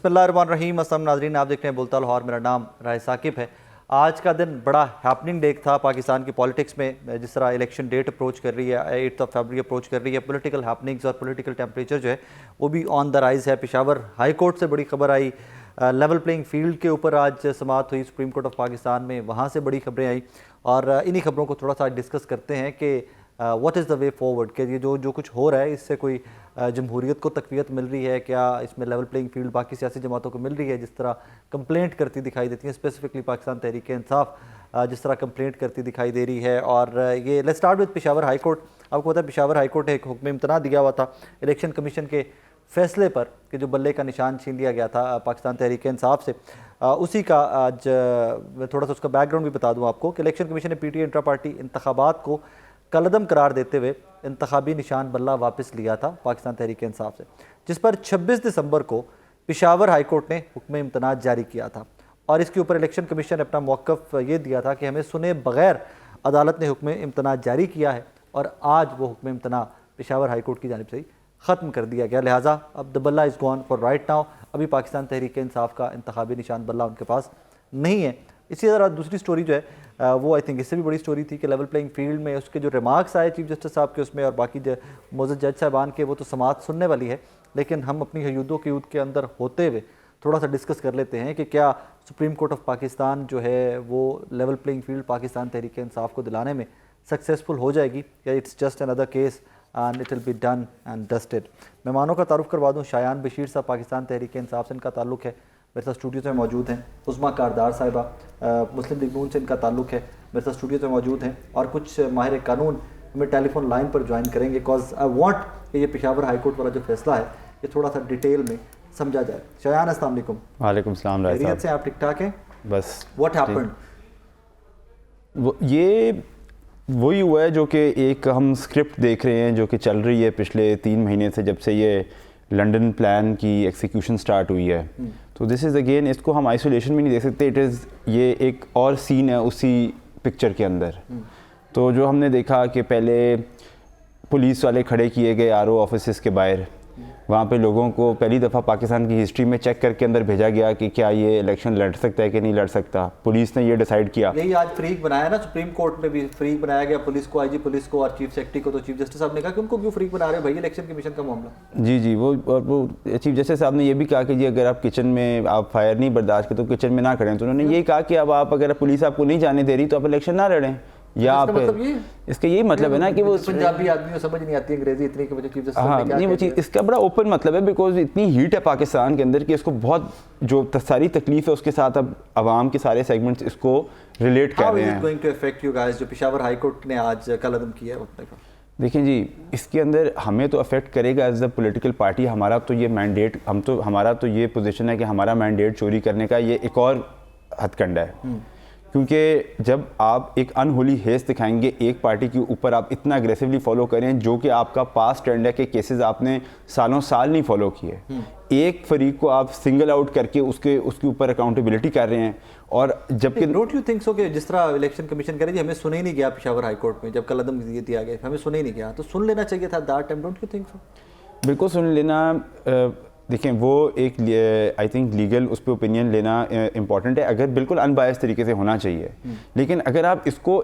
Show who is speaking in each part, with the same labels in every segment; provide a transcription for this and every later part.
Speaker 1: बिस्मिल्लाहिर्रहमानिर्रहीम। अस्सलाम नाज़रीन, आप देख रहे हैं बोलता लाहौर। मेरा नाम राय साकिब है। आज का दिन बड़ा हैपनिंग डे था पाकिस्तान की पॉलिटिक्स में। जिस तरह इलेक्शन डेट अप्रोच कर रही है, 8 फरवरी अप्रोच कर रही है, पॉलिटिकल हैपनिंग्स और पॉलिटिकल टेम्परेचर जो है वो भी ऑन द राइज़ है। पेशावर हाई कोर्ट से बड़ी खबर आई, लेवल प्लेइंग फील्ड के ऊपर आज समाअत हुई सुप्रीम कोर्ट ऑफ पाकिस्तान में, वहाँ से बड़ी खबरें आई और इन्हीं खबरों को थोड़ा सा डिस्कस करते हैं कि what is the way forward, कि ये जो कुछ हो रहा है इससे कोई जमहूरियत को तक़वियत मिल रही है क्या, इसमें लेवल प्लेइंग फील्ड बाकी सियासी जमातों को मिल रही है जिस तरह कंप्लेंट करती दिखाई देती है, स्पेसिफिकली पाकिस्तान तहरीक इंसाफ जिस तरह कंप्लेंट करती दिखाई दे रही है। और ये let's start with Peshawar high court. आपको पता है पेशावर हाई कोर्ट ने एक हुक्म इम्तना दिया हुआ था इलेक्शन कमीशन के फैसले पर कि जो बल्ले का निशान छीन लिया गया था पाकिस्तान तहरीक इंसाफ से, उसी का आज मैं थोड़ा सा उसका बैकग्राउंड भी बता दूं आपको कि इलेक्शन कमीशन ने पीटीआई इंट्रा पार्टी इंतखाबात को कलअदम करार देते हुए इंतखाबी निशान बल्ला वापस लिया था पाकिस्तान तहरीक इंसाफ से, जिस पर 26 दिसंबर को पेशावर हाई कोर्ट ने हुक्म इम्तनाअ जारी किया था। और इसके ऊपर इलेक्शन कमीशन ने अपना मौक़िफ़ ये दिया था कि हमें सुने बगैर अदालत ने हुक्म इम्तनाअ जारी किया है और आज वो हुक्म इम्तनाअ पेशावर हाई कोर्ट की जानिब से ही ख़त्म कर दिया गया। लिहाजा अब द बल्ला is gone for right now. अभी पाकिस्तान तहरीक इंसाफ का इंतखाबी निशान बल्ला उनके पास नहीं है। इसी तरह दूसरी स्टोरी जो है वो आई थिंक इससे भी बड़ी स्टोरी थी कि लेवल प्लेइंग फील्ड में उसके जो रिमार्क्स आए चीफ जस्टिस साहब के उसमें और बाकी मोअज़्ज़ज़ जज साहबान के, वो तो समाअत सुनने वाली है, लेकिन हम अपनी हयूदों की यूद के अंदर होते हुए थोड़ा सा डिस्कस कर लेते हैं कि क्या सुप्रीम कोर्ट ऑफ पाकिस्तान जो है वो level playing field Pakistan Tehreek Insaf को दिलाने में सक्सेसफुल हो जाएगी या it's just another case and it will be done and dusted. मेहमानों का तारुफ करवा दूँ, शायान बशीर साहब पाकिस्तान तहरीक इंसाफ से इनका ताल्लुक़ है, मेरे साथ स्टूडियो में मौजूद हैं। उस्मा कारदार साहिबा मुस्लिम लीग नून से इनका ताल्लुक़ है, मेरे साथ स्टूडियो में मौजूद हैं। और कुछ माहिर कानून हमें टेलीफोन लाइन पर ज्वाइन करेंगे बिकॉज आई वांट कि ये पेशावर हाई कोर्ट वाला जो फैसला है ये थोड़ा सा डिटेल में समझा जाए। शायान अस्सलाम वालेकुम।
Speaker 2: वालेकुम सलाम।
Speaker 1: खैरियत से आप ठीक ठाक हैं?
Speaker 2: बस
Speaker 1: व्हाट हैपेंड?
Speaker 2: ये वही हुआ है जो कि एक हम स्क्रिप्ट देख रहे हैं जो कि चल रही है पिछले 3 महीने से, जब से ये लंदन प्लान की एग्जीक्यूशन स्टार्ट हुई है। तो दिस इज़ अगेन, इसको हम आइसोलेशन में नहीं देख सकते, इट इज़ ये एक और सीन है उसी पिक्चर के अंदर। तो जो हमने देखा कि पहले पुलिस वाले खड़े किए गए आरओ ऑफिस के बाहर, वहाँ पे लोगों को पहली दफ़ा पाकिस्तान की हिस्ट्री में चेक करके अंदर भेजा गया कि क्या ये इलेक्शन लड़ सकता है कि नहीं लड़ सकता। पुलिस ने ये डिसाइड किया।
Speaker 1: यही आज फ्रीक बनाया ना, सुप्रीम कोर्ट में भी फ्रीक बनाया गया पुलिस को, आईजी पुलिस को और चीफ सेक्रेटरी को। तो चीफ जस्टिस साहब ने कहा कि उनको क्यों फ्रीक बना रहे हो भाई, इलेक्शन कमीशन का मामला।
Speaker 2: जी, वो चीफ जस्टिस साहब ने ये भी कहा कि जी अगर आप किचन में आप फायर नहीं बर्दाश्त करते तो किचन में ना खड़ें। तो उन्होंने यही कहा कि अब आप अगर पुलिस आपको नहीं जाने दे रही तो आप इलेक्शन ना लड़ें। या आप इसका यही मतलब है ना कि वो
Speaker 1: पंजाबी आदमी को समझ नहीं आती अंग्रेजी इतनी कि मुझे चीफ जस्टिस
Speaker 2: हाँ नहीं, वो चीज़ इसका बड़ा ओपन मतलब है बिकॉज इतनी हीट है पाकिस्तान के अंदर कि इसको बहुत जो सारी तकलीफ है उसके साथ अब आवाम के सारे सेगमेंट्स इसको रिलेट कर रहे हैं।
Speaker 1: Going to affect you guys जो पेशावर हाई कोर्ट ने आज कलअदम किया है अपने का?
Speaker 2: देखिए जी, इसके अंदर हमें तो अफेक्ट करेगा एज अ पॉलिटिकल पार्टी। हमारा तो ये मैंडेट हमारा तो ये पोजीशन है कि हमारा मैंडेट चोरी करने का ये एक और हथकंडा है। क्योंकि जब आप एक अनहोली हेस दिखाएंगे एक पार्टी के ऊपर, आप इतना अग्रेसिवली फॉलो करें जो कि आपका पास्ट ट्रेंड है कि केसेस आपने सालों साल नहीं फॉलो किए, एक फरीक को आप सिंगल आउट करके उसके ऊपर अकाउंटेबिलिटी कर रहे हैं। और जबकि
Speaker 1: डोंट यू थिंक सो कि जिस तरह इलेक्शन कमीशन करे, हमें सुने ही नहीं गया पेशावर हाई कोर्ट में जब कलअदम दिया गया, हमें सुने ही नहीं गया, तो सुन लेना चाहिए था that time, don't you think so?
Speaker 2: बिल्कुल सुन लेना। देखें वो एक आई थिंक लीगल उस पर ओपिनियन लेना इम्पॉर्टेंट है, अगर बिल्कुल अनबायस तरीके से होना चाहिए। लेकिन अगर आप इसको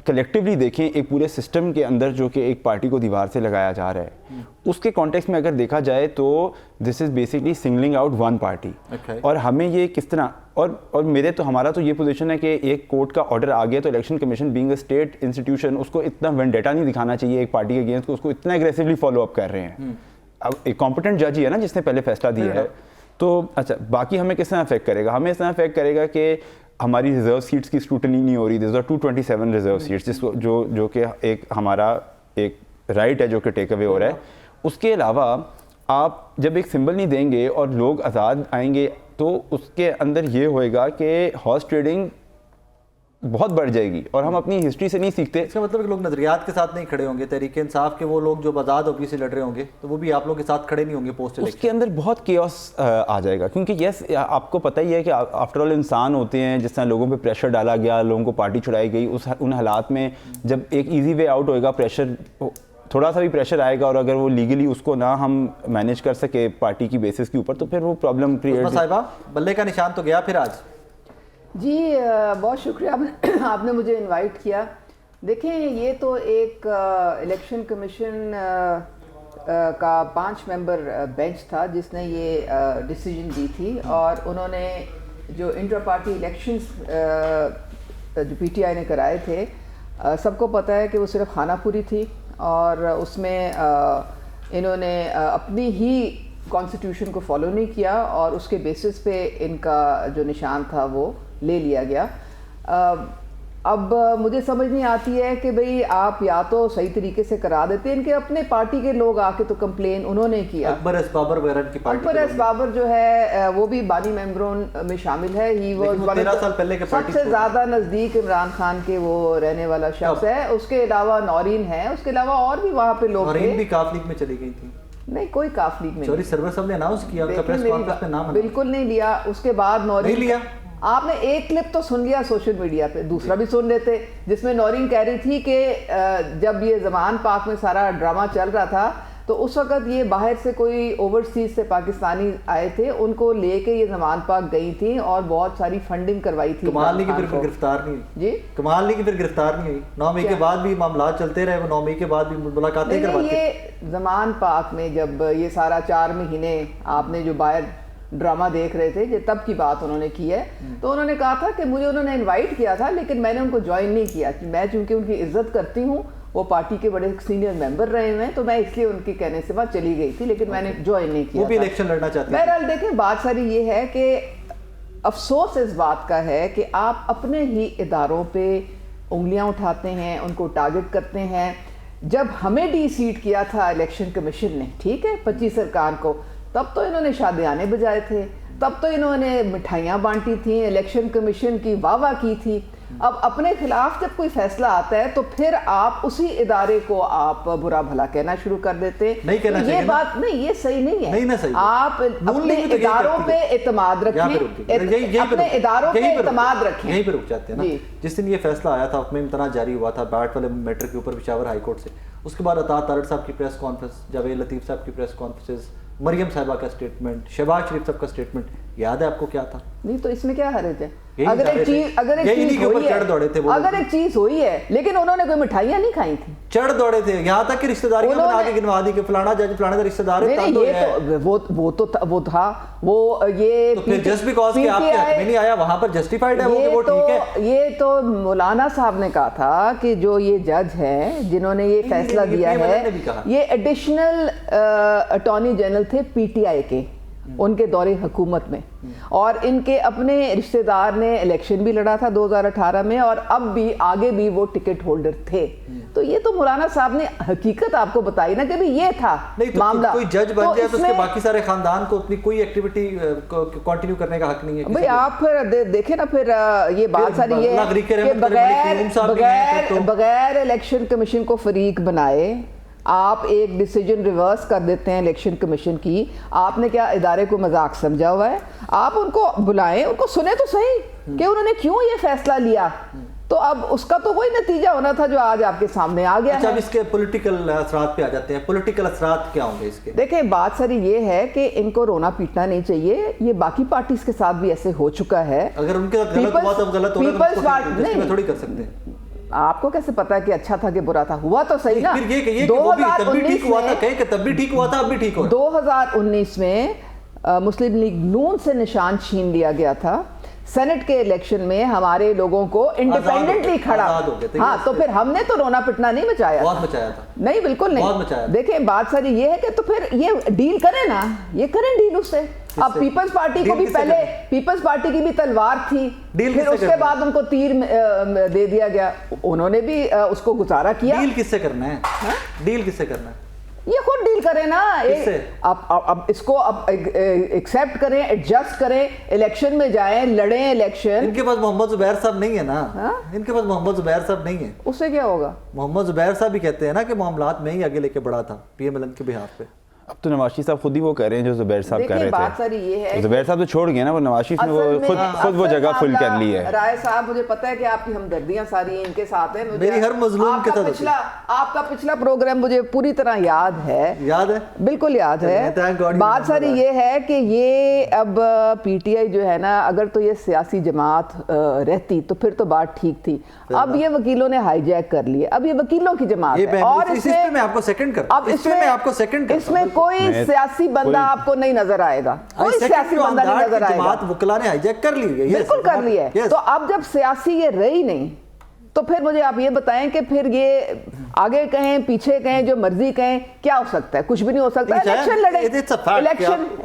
Speaker 2: कलेक्टिवली देखें एक पूरे सिस्टम के अंदर जो कि एक पार्टी को दीवार से लगाया जा रहा है, उसके कॉन्टेक्स्ट में अगर देखा जाए तो this is basically singling out one party. और हमें ये किस तरह और हमारा तो ये पोजीशन है कि एक कोर्ट का ऑर्डर आ गया तो election commission being a state institution उसको इतना वेंडेटा नहीं दिखाना चाहिए एक पार्टी के अगेंस्ट को, उसको इतना एग्रेसिवली फॉलो अप कर रहे हैं। अब एक कॉम्पिटेंट जज ही है ना जिसने पहले फैसला दिया है। तो अच्छा, बाकी हमें किस तरह अफेक्ट करेगा? हमें इस तरह अफेक्ट करेगा कि हमारी रिजर्व सीट्स की स्क्रूटनी नहीं हो रही। दिस आर 227 रिजर्व सीट्स जिसको जो कि एक हमारा एक राइट है जो कि टेक अवे हो रहा है। उसके अलावा आप जब एक सिंबल नहीं देंगे और लोग आज़ाद आएंगे तो उसके अंदर ये होएगा कि हॉर्स ट्रेडिंग बहुत बढ़ जाएगी और हम अपनी हिस्ट्री से नहीं सीखते।
Speaker 1: इसका मतलब कि लोग नजरियात के साथ नहीं खड़े होंगे, तहरीक इंसाफ के वो लोग जो आज़ाद होगी से लड़ रहे होंगे तो वो भी आप लोग के साथ खड़े नहीं होंगे पोस्ट इलेक्शन।
Speaker 2: उसके अंदर बहुत केओस आ जाएगा क्योंकि यस आपको पता ही है कि आफ्टर ऑल इंसान होते हैं। जिस तरह लोगों पे प्रेशर डाला गया, लोगों को पार्टी छुड़ाई गई, उन हालात में जब एक इजी वे आउट होएगा प्रेशर थोड़ा सा भी प्रेशर आएगा और अगर वो लीगली उसको ना हम मैनेज कर सके पार्टी की बेसिस के ऊपर तो फिर वो प्रॉब्लम क्रिएट।
Speaker 1: साहिबा, बल्ले का निशान तो गया फिर आज।
Speaker 3: जी बहुत शुक्रिया आपने मुझे इनवाइट किया। देखें, ये तो एक इलेक्शन कमीशन का 5 मेंबर बेंच था जिसने ये डिसीजन दी थी, और उन्होंने जो इंटर पार्टी इलेक्शंस जो पीटीआई ने कराए थे, सबको पता है कि वो सिर्फ खानापुरी थी, और उसमें इन्होंने अपनी ही कॉन्स्टिट्यूशन को फॉलो नहीं किया, और उसके बेसिस पे इनका जो निशान था वो ले लिया गया। अब मुझे समझ नहीं आती है कि भाई आप या तो सही तरीके से करा देते, इनके अपने पार्टी के लोग आके तो कंप्लेन उन्होंने किया।
Speaker 1: अकबर एस बाबर वगैरह की पार्टी,
Speaker 3: अकबर एस बाबर जो है वो भी बानी मेंबरों में शामिल है। ही वो
Speaker 1: 13 साल पहले के पार्टी
Speaker 3: सबसे ज्यादा नजदीक इमरान खान के वो रहने वाला शख्स है। उसके अलावा नौरीन है, उसके अलावा और भी वहाँ पे लोग थे।
Speaker 1: नौरीन भी काफ लीग में चली गई थी।
Speaker 3: नहीं, कोई काफ लीग में
Speaker 1: चौधरी सरवर साहब ने अनाउंस किया, उनका प्रेस कॉन्फ्रेंस में नाम
Speaker 3: बिल्कुल नहीं लिया। उसके बाद नौरीन
Speaker 1: नहीं लिया।
Speaker 3: आपने एक क्लिप तो सुन लिया सोशल मीडिया पे, दूसरा भी सुन लेते जिसमें नौरीन कह रही थी कि जब ये जमान पाक में सारा ड्रामा चल रहा था तो उस वक्त ये बाहर से कोई ओवरसीज से पाकिस्तानी आए थे, उनको लेके ये जमान पाक गई थी और बहुत सारी फंडिंग करवाई थी।
Speaker 1: कमाल नहीं कि फिर गिरफ्तार नहीं हुई जी, कमाल नहीं कि फिर गिरफ्तार नहीं हुई। 9 मई के बाद भी मामला चलते रहे, 9 मई के बाद भी मुलाकातें करवाते।
Speaker 3: ये जमान पाक में जब ये सारा 4 महीने आपने जो बाहर ड्रामा देख रहे थे, ये तब की बात उन्होंने की है। तो उन्होंने कहा था कि मुझे उन्होंने इनवाइट किया था लेकिन मैंने उनको ज्वाइन नहीं किया, कि मैं चूंकि उनकी इज्जत करती हूँ, वो पार्टी के बड़े सीनियर मेंबर रहे हुए हैं, तो मैं इसलिए उनके कहने से वहाँ चली गई थी, लेकिन मैंने ज्वाइन नहीं किया।
Speaker 1: वो भी इलेक्शन लड़ना चाहते हैं।
Speaker 3: बहरहाल देखें, बात सारी ये है कि अफसोस इस बात का है कि आप अपने ही इदारों पे उंगलियां उठाते हैं, उनको टारगेट करते हैं। जब हमें डी सीट किया था इलेक्शन कमीशन ने, ठीक है, 25 सरकार को, तब तो इन्होंने शादियाने बजाए थे, तब तो इन्होंने मिठाइयाँ बांटी थी, इलेक्शन कमीशन की वाह की थी। अब अपने खिलाफ जब कोई फैसला आता है तो फिर आप उसी इदारे को आप बुरा भला कहना शुरू कर देते।
Speaker 1: नहीं कहना
Speaker 3: तो ये बात नहीं, ये सही नहीं है।
Speaker 1: नहीं ना सही,
Speaker 3: आप अपने इदारों पे एतमाद रखें, अपने इदारों पे एतमाद रखें।
Speaker 1: यहीं पे रुक जाते हैं ना। जिस दिन ये फैसला आया था, उसमें इम्तना जारी हुआ था बैट वाले मैटर के ऊपर पेशावर हाई कोर्ट से, उसके बाद अता तारड़ साहब की प्रेस कॉन्फ्रेंस, जावेद लतीफ साहब की प्रेस कॉन्फ्रेंस, मरियम साहिबा का स्टेटमेंट, शहबाज शरीफ साहब का स्टेटमेंट, याद है आपको क्या था?
Speaker 3: नहीं, तो इसमें क्या हर्ज है?
Speaker 1: अगर एक
Speaker 3: चीज हुई है लेकिन उन्होंने कोई मिठाइयाँ नहीं खाई थी,
Speaker 1: चढ़ दौड़े थे, यहाँ तक कि रिश्तेदारियों में आगे गिनवा दी कि फलाना जज फलाने का रिश्तेदार है।
Speaker 3: वो ये
Speaker 1: तो फिर जस्ट बिकॉज़ कि आपके हक में नहीं आया वहां पर जस्टिफाइड है वो ठीक है।
Speaker 3: ये तो मौलाना साहब ने कहा था कि जो ये जज हैं जिन्होंने ये फैसला दिया है, ये एडिशनल अटॉर्नी जनरल थे पीटीआई के, उनके दौरे हुकूमत में, और इनके अपने रिश्तेदार ने इलेक्शन भी लड़ा था 2018 में, और अब भी आगे भी वो टिकट होल्डर थे। तो ये तो मौलाना साहब ने हकीकत आपको बताई ना कि भी ये था
Speaker 1: नहीं, तो
Speaker 3: मामला।
Speaker 1: कोई जज बन जाए तो उसके बाकी सारे खानदान को अपनी कोई एक्टिविटी कंटिन्यू करने का हक नहीं है।
Speaker 3: भाई आप फिर देखें ना, फिर ये बात सारी ये है कि बगैर इलेक्शन कमीशन को फरीक बनाए आप एक डिसीजन रिवर्स कर देते हैं इलेक्शन कमीशन की। आपने क्या इदारे को मजाक समझा हुआ है? आप उनको बुलाएं, उनको सुने तो सही कि उन्होंने क्यों ये फैसला लिया। तो अब उसका तो वही नतीजा होना था जो आज आपके सामने आ गया।
Speaker 1: अच्छा, अब इसके पॉलिटिकल असरात पे आ जाते हैं। पॉलिटिकल असरात क्या होंगे इसके?
Speaker 3: देखें, बात सारी ये है कि इनको रोना पीटना नहीं चाहिए। ये बाकी पार्टीज के साथ भी ऐसे हो चुका है।
Speaker 1: अगर उनके साथ गलत हुआ तो गलत होगा, थोड़ी कर सकते हैं।
Speaker 3: आपको कैसे पता कि अच्छा था कि बुरा था? हुआ तो सही ना।
Speaker 1: फिर ये कहिए कि वो भी तब भी ठीक हुआ था, कहें कि तब भी ठीक हुआ था, अब भी ठीक हो।
Speaker 3: 2019 में मुस्लिम लीग नून से निशान छीन लिया गया था। सेनेट के इलेक्शन में हमारे लोगों को इंडिपेंडेंटली खड़ा, हाँ, तो फिर हमने तो रोना पिटना नहीं मचाया,
Speaker 1: बहुत मचाया था।
Speaker 3: नहीं, बिल्कुल नहीं। देखिए, बात सारी ये है कि तो फिर ये डील करें ना, ये करें डील उससे। अब पीपल्स पार्टी को भी पहले पीपल्स पार्टी की भी तलवार थी, फिर उसके बाद उनको तीर दे दिया गया, उन्होंने भी उसको गुजारा किया।
Speaker 1: डील किससे करना है? डील किससे करना है?
Speaker 3: ये खुद डील करें ना। अब इसको अब एक्सेप्ट करें, एडजस्ट करें, इलेक्शन में जाएं, लड़ें इलेक्शन।
Speaker 1: इनके पास मोहम्मद जुबैर साहब नहीं है ना। इनके पास मोहम्मद जुबैर साहब नहीं है।
Speaker 3: उससे क्या होगा?
Speaker 1: मोहम्मद जुबैर साहब भी कहते हैं ना कि मामलात में ही आगे लेके बढ़ा था पीएमएलएन के बिहाफ पे।
Speaker 2: अब तो नवाज शरीफ साहब खुद ही वो कह रहे हैं जो जुबैर साहब कह रहे थे।
Speaker 3: बात सारी ये है,
Speaker 2: जुबैर साहब तो छोड़ गए ना, वो नवाज शरीफ ने वो खुद वो जगह फुल कर ली है।
Speaker 3: राय साहब, मुझे पता है कि आपकी हमदर्दियां सारी इनके साथ हैं।
Speaker 1: मेरी हर मजलूम के साथ
Speaker 3: आपका पिछला प्रोग्राम मुझे पूरी तरह याद है, बिल्कुल याद है। बात सारी ये है कि ये अब पीटीआई जो है ना, अगर तो ये सियासी जमात रहती तो फिर तो बात ठीक थी। अब ये वकीलों ने हाईजैक कर लिए, अब ये वकीलों की जमात है। और
Speaker 1: इसमें मैं आपको सेकंड कर,
Speaker 3: अब इसमें कोई सियासी बंदा आपको नहीं नजर आएगा, कोई सियासी बंदा नहीं नजर आएगा।
Speaker 1: जमात वकला ने हाईजैक कर ली है,
Speaker 3: बिल्कुल कर ली है। तो अब जब सियासी ये रही नहीं, तो फिर मुझे आप ये बताएं कि फिर ये आगे कहें पीछे कहें जो मर्जी कहें, क्या हो सकता है? कुछ भी नहीं हो सकता। इलेक्शन लड़े,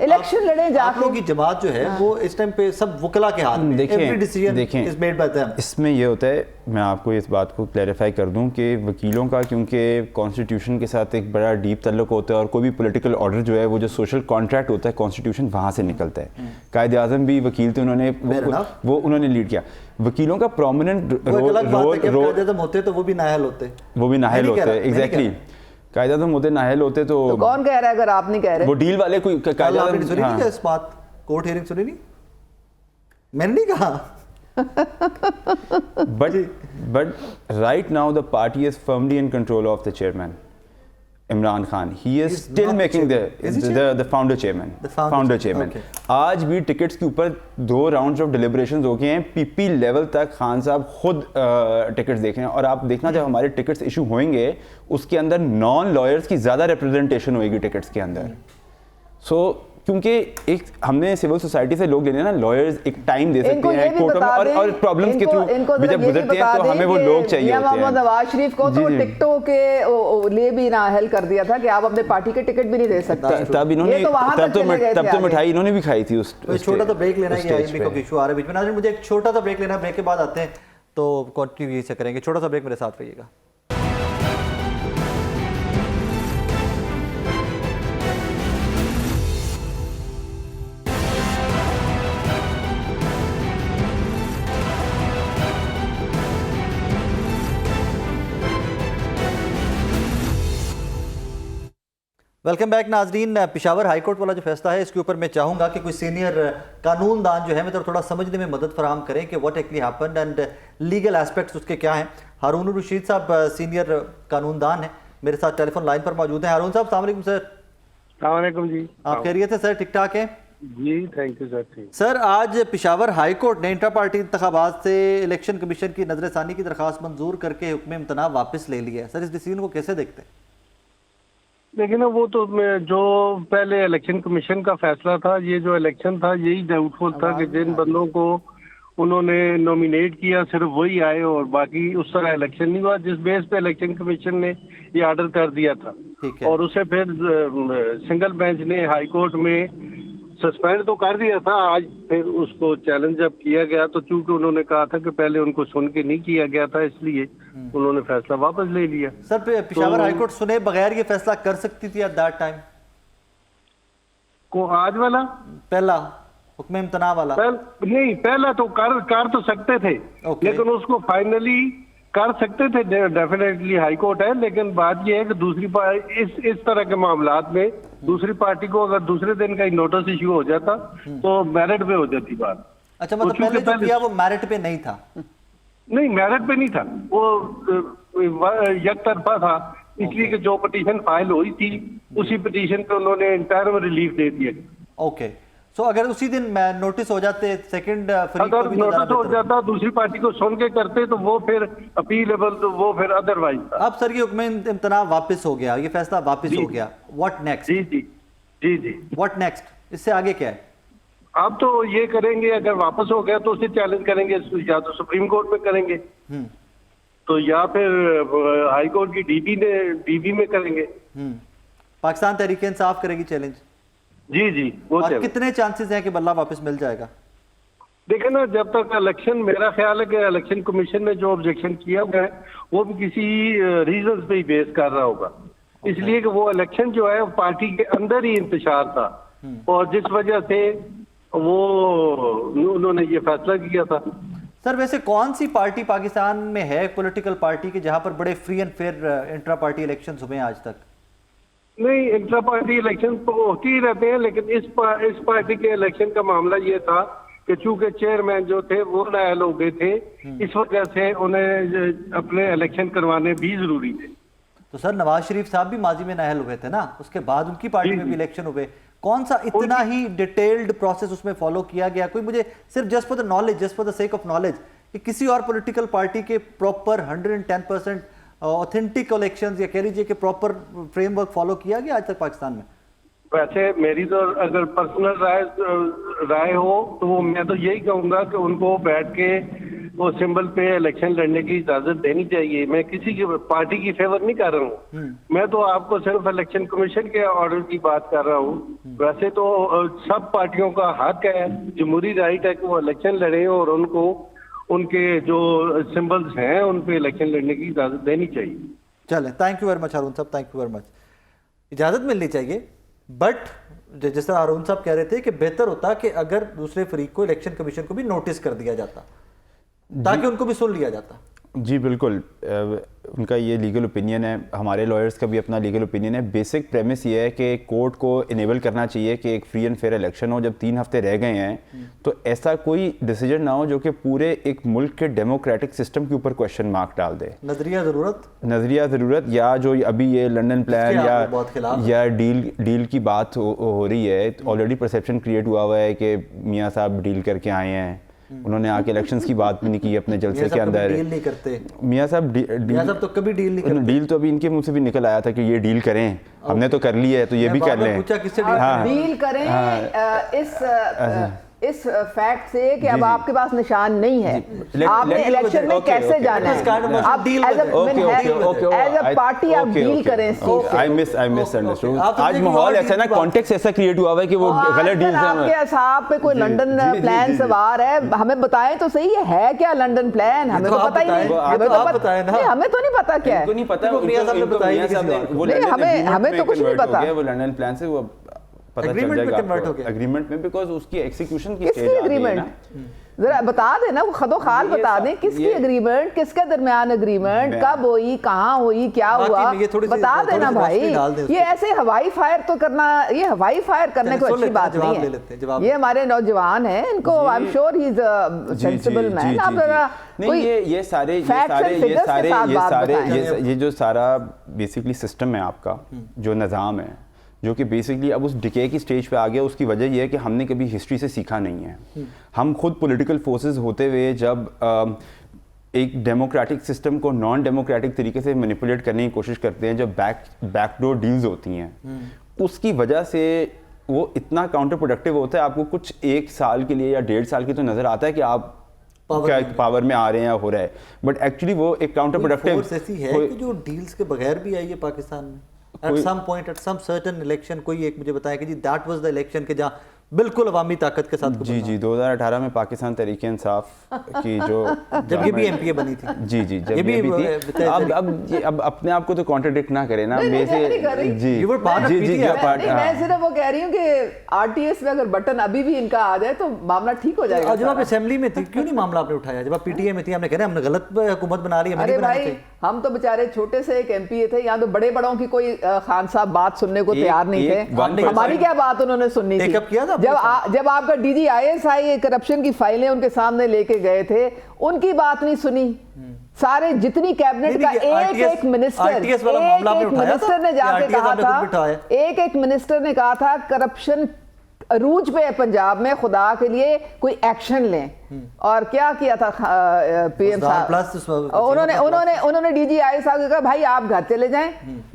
Speaker 3: इलेक्शन लड़े जाके।
Speaker 1: आप लोगों की जमात जो है वो इस टाइम पे सब वकला के हाथ में, every decision is made by them.
Speaker 2: इसमें ये होता है, मैं आपको इस बात को क्लैरिफाई कर दूं कि वकीलों का क्योंकि कॉन्स्टिट्यूशन के साथ एक बड़ा डीप ताल्लुक होता है, और कोई भी पॉलिटिकल ऑर्डर जो है वो जो सोशल कॉन्ट्रैक्ट होता है कॉन्स्टिट्यूशन वहाँ से निकलता है। कायदे आज़म भी वकील थे, उन्होंने वो उन्होंने लीड किया। वकीलों का प्रोमिनेंट रोल
Speaker 1: होते तो वो भी नाअहल होते,
Speaker 2: एग्जैक्टली कायदे आज़म होते, नाअहल होते तो
Speaker 3: कौन कह रहा है? अगर आप नहीं कह रहे,
Speaker 2: वो डील वाले कोई कायदे आज़म
Speaker 1: सुनी नहीं क्या इस बात? कोर्ट हियरिंग सुनी नहीं? मैंने नहीं कहा।
Speaker 2: but right now the party is firmly in control of the chairman Imran Khan. He is still making the founder chairman. Okay. आज भी टिकट्स के ऊपर 2 राउंड्स ऑफ डिलिब्रेशंस हो गए हैं। पीपी लेवल तक खान साहब खुद टिकट्स देख रहे हैं। और आप देखना, जब हमारे टिकट्स इशू होंगे उसके अंदर नॉन लॉयर्स की ज़्यादा रिप्रेजेंटेशन होगी टिकट्स के अंदर। सो क्योंकि एक हमने सिविल सोसाइटी से लोग लेने ना, लॉयर्स एक टाइम दे सकते हैं कोर्टों में, और प्रॉब्लम्स के थ्रू जब गुजरते हैं तो हमें वो लोग चाहिए होते हैं।
Speaker 3: नवाज शरीफ को तो टिकटों के लिए भी नाअहल कर दिया था कि आप अपने पार्टी के टिकट भी नहीं दे सकते।
Speaker 2: तब इन्होंने तब तो मिठाई इन्होंने भी खाई थी। उस
Speaker 1: छोटा सा ब्रेक लेना है, इशू आ रहा है बीच में। मुझे एक छोटा सा ब्रेक लेना है, ब्रेक के बाद आते हैं तो कंटिन्यू से करेंगे। छोटा सा ब्रेक, मेरे साथ रहिएगा। वेलकम बैक नाजरीन। पेशावर हाई कोर्ट वाला जो फैसला है, इसके ऊपर मैं चाहूँगा कि कोई सीनियर कानूनदान जो है मतलब थोड़ा समझने में मदद फराहम करें कि what actually happened and legal aspects उसके क्या हैं। हारून रशीद साहब सीनियर कानूनदान हैं, मेरे साथ टेलीफोन लाइन पर मौजूद हैं। हारून साहब, अस्सलाम वालेकुम सर।
Speaker 4: अस्सलाम वालेकुम जी,
Speaker 1: आप खैरियत है सर? ठीक ठाक है
Speaker 4: जी, थैंक यू सर।
Speaker 1: सर, आज पेशावर हाई कोर्ट ने इंटर पार्टी इंतखाबात से इलेक्शन कमीशन की नजरसानी की दरख्वास्त मंजूर करके हुक्म इम्तना वापस ले लिया है। सर, इस डिसीजन को कैसे देखते हैं?
Speaker 4: लेकिन वो तो जो पहले इलेक्शन कमीशन का फैसला था, ये जो इलेक्शन था यही डाउटफुल था कि जिन बंदों को उन्होंने नॉमिनेट किया सिर्फ वही आए और बाकी उस तरह इलेक्शन नहीं हुआ, जिस बेस पे इलेक्शन कमीशन ने ये ऑर्डर कर दिया था। और उसे फिर सिंगल बेंच ने हाई कोर्ट में सस्पेंड तो कर दिया था। आज फिर उसको चैलेंज जब किया गया तो चूंकि उन्होंने कहा था कि पहले उनको सुन के नहीं किया गया था, इसलिए उन्होंने फैसला वापस ले लिया।
Speaker 1: सर, पेशावर हाई कोर्ट सुने बगैर ये फैसला कर सकती थी एट दैट टाइम
Speaker 4: को? आज वाला
Speaker 1: पहला हुक्म इम्तना वाला
Speaker 4: नहीं, पहला तो कर तो सकते थे, लेकिन उसको फाइनली कर सकते थे, डेफिनेटली हाई कोर्ट है। लेकिन बात यह है कि दूसरी पार्टी इस तरह के मामलात में दूसरी पार्टी को अगर दूसरे दिन का ही नोटिस इश्यू हो जाता तो मेरिट पे हो जाती बात।
Speaker 1: अच्छा, मतलब पहले जो किया वो मेरिट पे नहीं था?
Speaker 4: नहीं, मेरिट पे नहीं था, वो यकतरफा था, इसलिए कि जो पिटीशन फाइल हुई थी उसी पिटीशन पे उन्होंने इंटरम रिलीफ दे दिया।
Speaker 1: ओके, सो अगर उसी दिन नोटिस हो जाते सेकंड
Speaker 4: अगर नोटिस हो जाता दूसरी पार्टी को सुन के करते तो वो फिर अपीलेबल, तो वो फिर अदरवाइज था।
Speaker 1: अब सर ये हुक्म इम्तना वापस हो गया, ये फैसला वापस हो गया, व्हाट नेक्स्ट?
Speaker 4: जी जी जी जी,
Speaker 1: व्हाट नेक्स्ट? इससे आगे क्या है?
Speaker 4: अब तो ये करेंगे, अगर वापस हो गया तो उसे चैलेंज करेंगे, या तो सुप्रीम कोर्ट में करेंगे तो या फिर हाई कोर्ट की डीबी में करेंगे।
Speaker 1: पाकिस्तान तहरीक इंसाफ करेगी चैलेंज?
Speaker 4: जी जी, वो
Speaker 1: और कितने चांसेस हैं कि बल्ला वापस मिल जाएगा?
Speaker 4: देखिए ना, जब तक इलेक्शन, मेरा ख्याल है कि इलेक्शन कमीशन ने जो ऑब्जेक्शन किया हुआ है वो भी किसी रीजन पे ही बेस कर रहा होगा, इसलिए कि वो इलेक्शन जो है पार्टी के अंदर ही इंतशार था और जिस वजह से वो उन्होंने ये फैसला किया था।
Speaker 1: सर, वैसे कौन सी पार्टी पाकिस्तान में है पॉलिटिकल पार्टी की जहां पर बड़े free and fair intra party elections हुए आज तक?
Speaker 4: नहीं, इंट्रा पार्टी इलेक्शन तो होती ही रहते हैं, लेकिन इस पार्टी के इलेक्शन का मामला ये था कि चूंकि चेयरमैन जो थे वो नायल हो गए थे, इस वजह से उन्हें अपने इलेक्शन करवाने भी जरूरी थे।
Speaker 1: तो सर नवाज शरीफ साहब भी माजी में नाअहल हुए थे ना, उसके बाद उनकी पार्टी में भी इलेक्शन हुए, कौन सा इतना ही डिटेल्ड प्रोसेस उसमें फॉलो किया गया? कोई मुझे सिर्फ just for the knowledge, just for the sake of knowledge, कि किसी और पॉलिटिकल पार्टी के प्रॉपर 110% ऑथेंटिक इलेक्शंस या कह लीजिए कि प्रॉपर फ्रेमवर्क फॉलो किया गया आज तक पाकिस्तान में?
Speaker 4: वैसे मेरी तो अगर पर्सनल राय हो तो वो मैं तो यही कहूंगा कि उनको बैठ के वो सिंबल पे इलेक्शन लड़ने की इजाजत देनी चाहिए। मैं किसी की पार्टी की फेवर नहीं कर रहा हूँ, मैं तो आपको सिर्फ इलेक्शन कमीशन के ऑर्डर की बात कर रहा हूँ। वैसे तो सब पार्टियों का हक है, जमहूरी राइट है कि वो इलेक्शन लड़े और उनको उनके जो सिंबल्स हैं उन पे इलेक्शन लड़ने की इजाजत देनी चाहिए।
Speaker 1: चले, thank you very much Arun साहब, थैंक यू वेरी मच। इजाजत मिलनी चाहिए, बट जिस तरह अरुण साहब कह रहे थे कि बेहतर होता कि अगर दूसरे फरीक को, इलेक्शन कमीशन को भी नोटिस कर दिया जाता ताकि उनको भी सुन लिया जाता।
Speaker 2: जी बिल्कुल, उनका ये लीगल ओपिनियन है, हमारे लॉयर्स का भी अपना लीगल ओपिनियन है। बेसिक प्रेमिस ये है कि कोर्ट को इनेबल करना चाहिए कि एक फ्री एंड फेयर इलेक्शन हो। जब 3 हफ्ते रह गए हैं तो ऐसा कोई डिसीजन ना हो जो कि पूरे एक मुल्क के डेमोक्रेटिक सिस्टम के ऊपर क्वेश्चन मार्क डाल दे।
Speaker 1: नजरिया ज़रूरत
Speaker 2: या जो अभी ये लंदन प्लान या डील की बात हो रही है, ऑलरेडी परसेप्शन क्रिएट हुआ है कि मियाँ साहब डील करके आए हैं, उन्होंने आके इलेक्शंस की बात भी नहीं की अपने जलसे के अंदर।
Speaker 1: डील नहीं करते
Speaker 2: मियाँ साहब,
Speaker 1: तो कभी डील नहीं करते।
Speaker 2: डील तो अभी इनके मुंह से भी निकल आया था कि ये डील करें, हमने तो कर ली है तो ये भी कर लें।
Speaker 1: पूछा किससे
Speaker 3: डील करें इस फैक्ट से कि अब आपके पास निशान नहीं है, आपने इलेक्शन में कैसे जाना है। आप एज अ पार्टी आप डील करें।
Speaker 2: I miss understood. आज माहौल ऐसा ना, कॉन्टेक्स्ट ऐसा क्रिएट हुआ है कि वो गलत डील
Speaker 3: आपके हिसाब पे कोई लंदन प्लान सवार है, हमें बताएं तो सही है क्या लंदन प्लान? हमें तो पता ही नहीं, हमें तो नहीं पता क्या है,
Speaker 2: नहीं पता।
Speaker 3: हमें तो कुछ नहीं पता
Speaker 2: वो लंदन प्लान से वो एग्रीमेंट में, बिकॉज़ उसकी एग्जीक्यूशन की स्टेज आ गई है ना।
Speaker 3: जरा बता देना, वो खदो खाल बता दें किसकी एग्रीमेंट, किसके दरमियान एग्रीमेंट, कब हुई, कहाँ हुई, क्या हुआ, बता देना भाई। ये ऐसे हवाई फायर तो करना, ये हवाई फायर करने को अच्छी बात नहीं है। ये हमारे नौजवान हैं, इनको I am sure he is a sensible man. आप जरा
Speaker 2: ये जो सारा बेसिकली सिस्टम है आपका, जो निज़ाम है, जो कि बेसिकली अब उस डिके की स्टेज पे आ गया, उसकी वजह यह है कि हमने कभी हिस्ट्री से सीखा नहीं है। हम खुद पॉलिटिकल फोर्सेस होते हुए जब एक डेमोक्रेटिक सिस्टम को नॉन डेमोक्रेटिक तरीके से मैनिपुलेट करने की कोशिश करते हैं, जब बैकडोर डील्स होती हैं, उसकी वजह से वो इतना काउंटर प्रोडक्टिव होता है। आपको कुछ 1 साल के लिए या 1.5 साल की तो नज़र आता है कि आप पावर में आ रहे हैं या हो रहा है, बट एक्चुअली वो एक काउंटर प्रोडक्टिव
Speaker 1: ऐसी है कि जो डील्स के बगैर भी आई है पाकिस्तान में। At some point, at some certain election, कोई एक मुझे बताया कि जी that was the election के जहाँ बिल्कुल अवामी ताकत के साथ।
Speaker 2: जी 2018 में पाकिस्तान तहरीक इंसाफ की जो
Speaker 1: जब ये भी एमपीए बनी थी,
Speaker 2: जी जब ये भी थी। अब अपने आप को तो कॉन्ट्रडिक्ट ना करें ना।
Speaker 3: मैं सिर्फ वो कह रही हूँ कि आरटीएस में अगर बटन अभी भी इनका आ जाए तो मामला ठीक हो जाएगा।
Speaker 1: जब आप असेंबली में थी क्यों नहीं मामला आपने उठाया? जब आप पीटीए में थी हमने कहा हमने गलत हुकूमत बना ली है।
Speaker 3: अरे भाई, हम तो बेचारे छोटे से एक एमपीए थे, यहाँ तो बड़े बड़ों की कोई खान साहब बात सुनने को तैयार नहीं थे। हमारी क्या बात उन्होंने सुननी थी? जब आपका डीजी आईएसआई करप्शन की फाइलें उनके सामने लेके गए थे, उनकी बात नहीं सुनी। सारे जितनी कैबिनेट का एक मिनिस्टर ने जाके कहा था, एक मिनिस्टर ने कहा था करप्शन अरूज पे है पंजाब में, खुदा के लिए कोई एक्शन लें। और क्या किया था पीएम साहब? उन्होंने डीजी आई साहब को कहा भाई आप घर चले जाएं,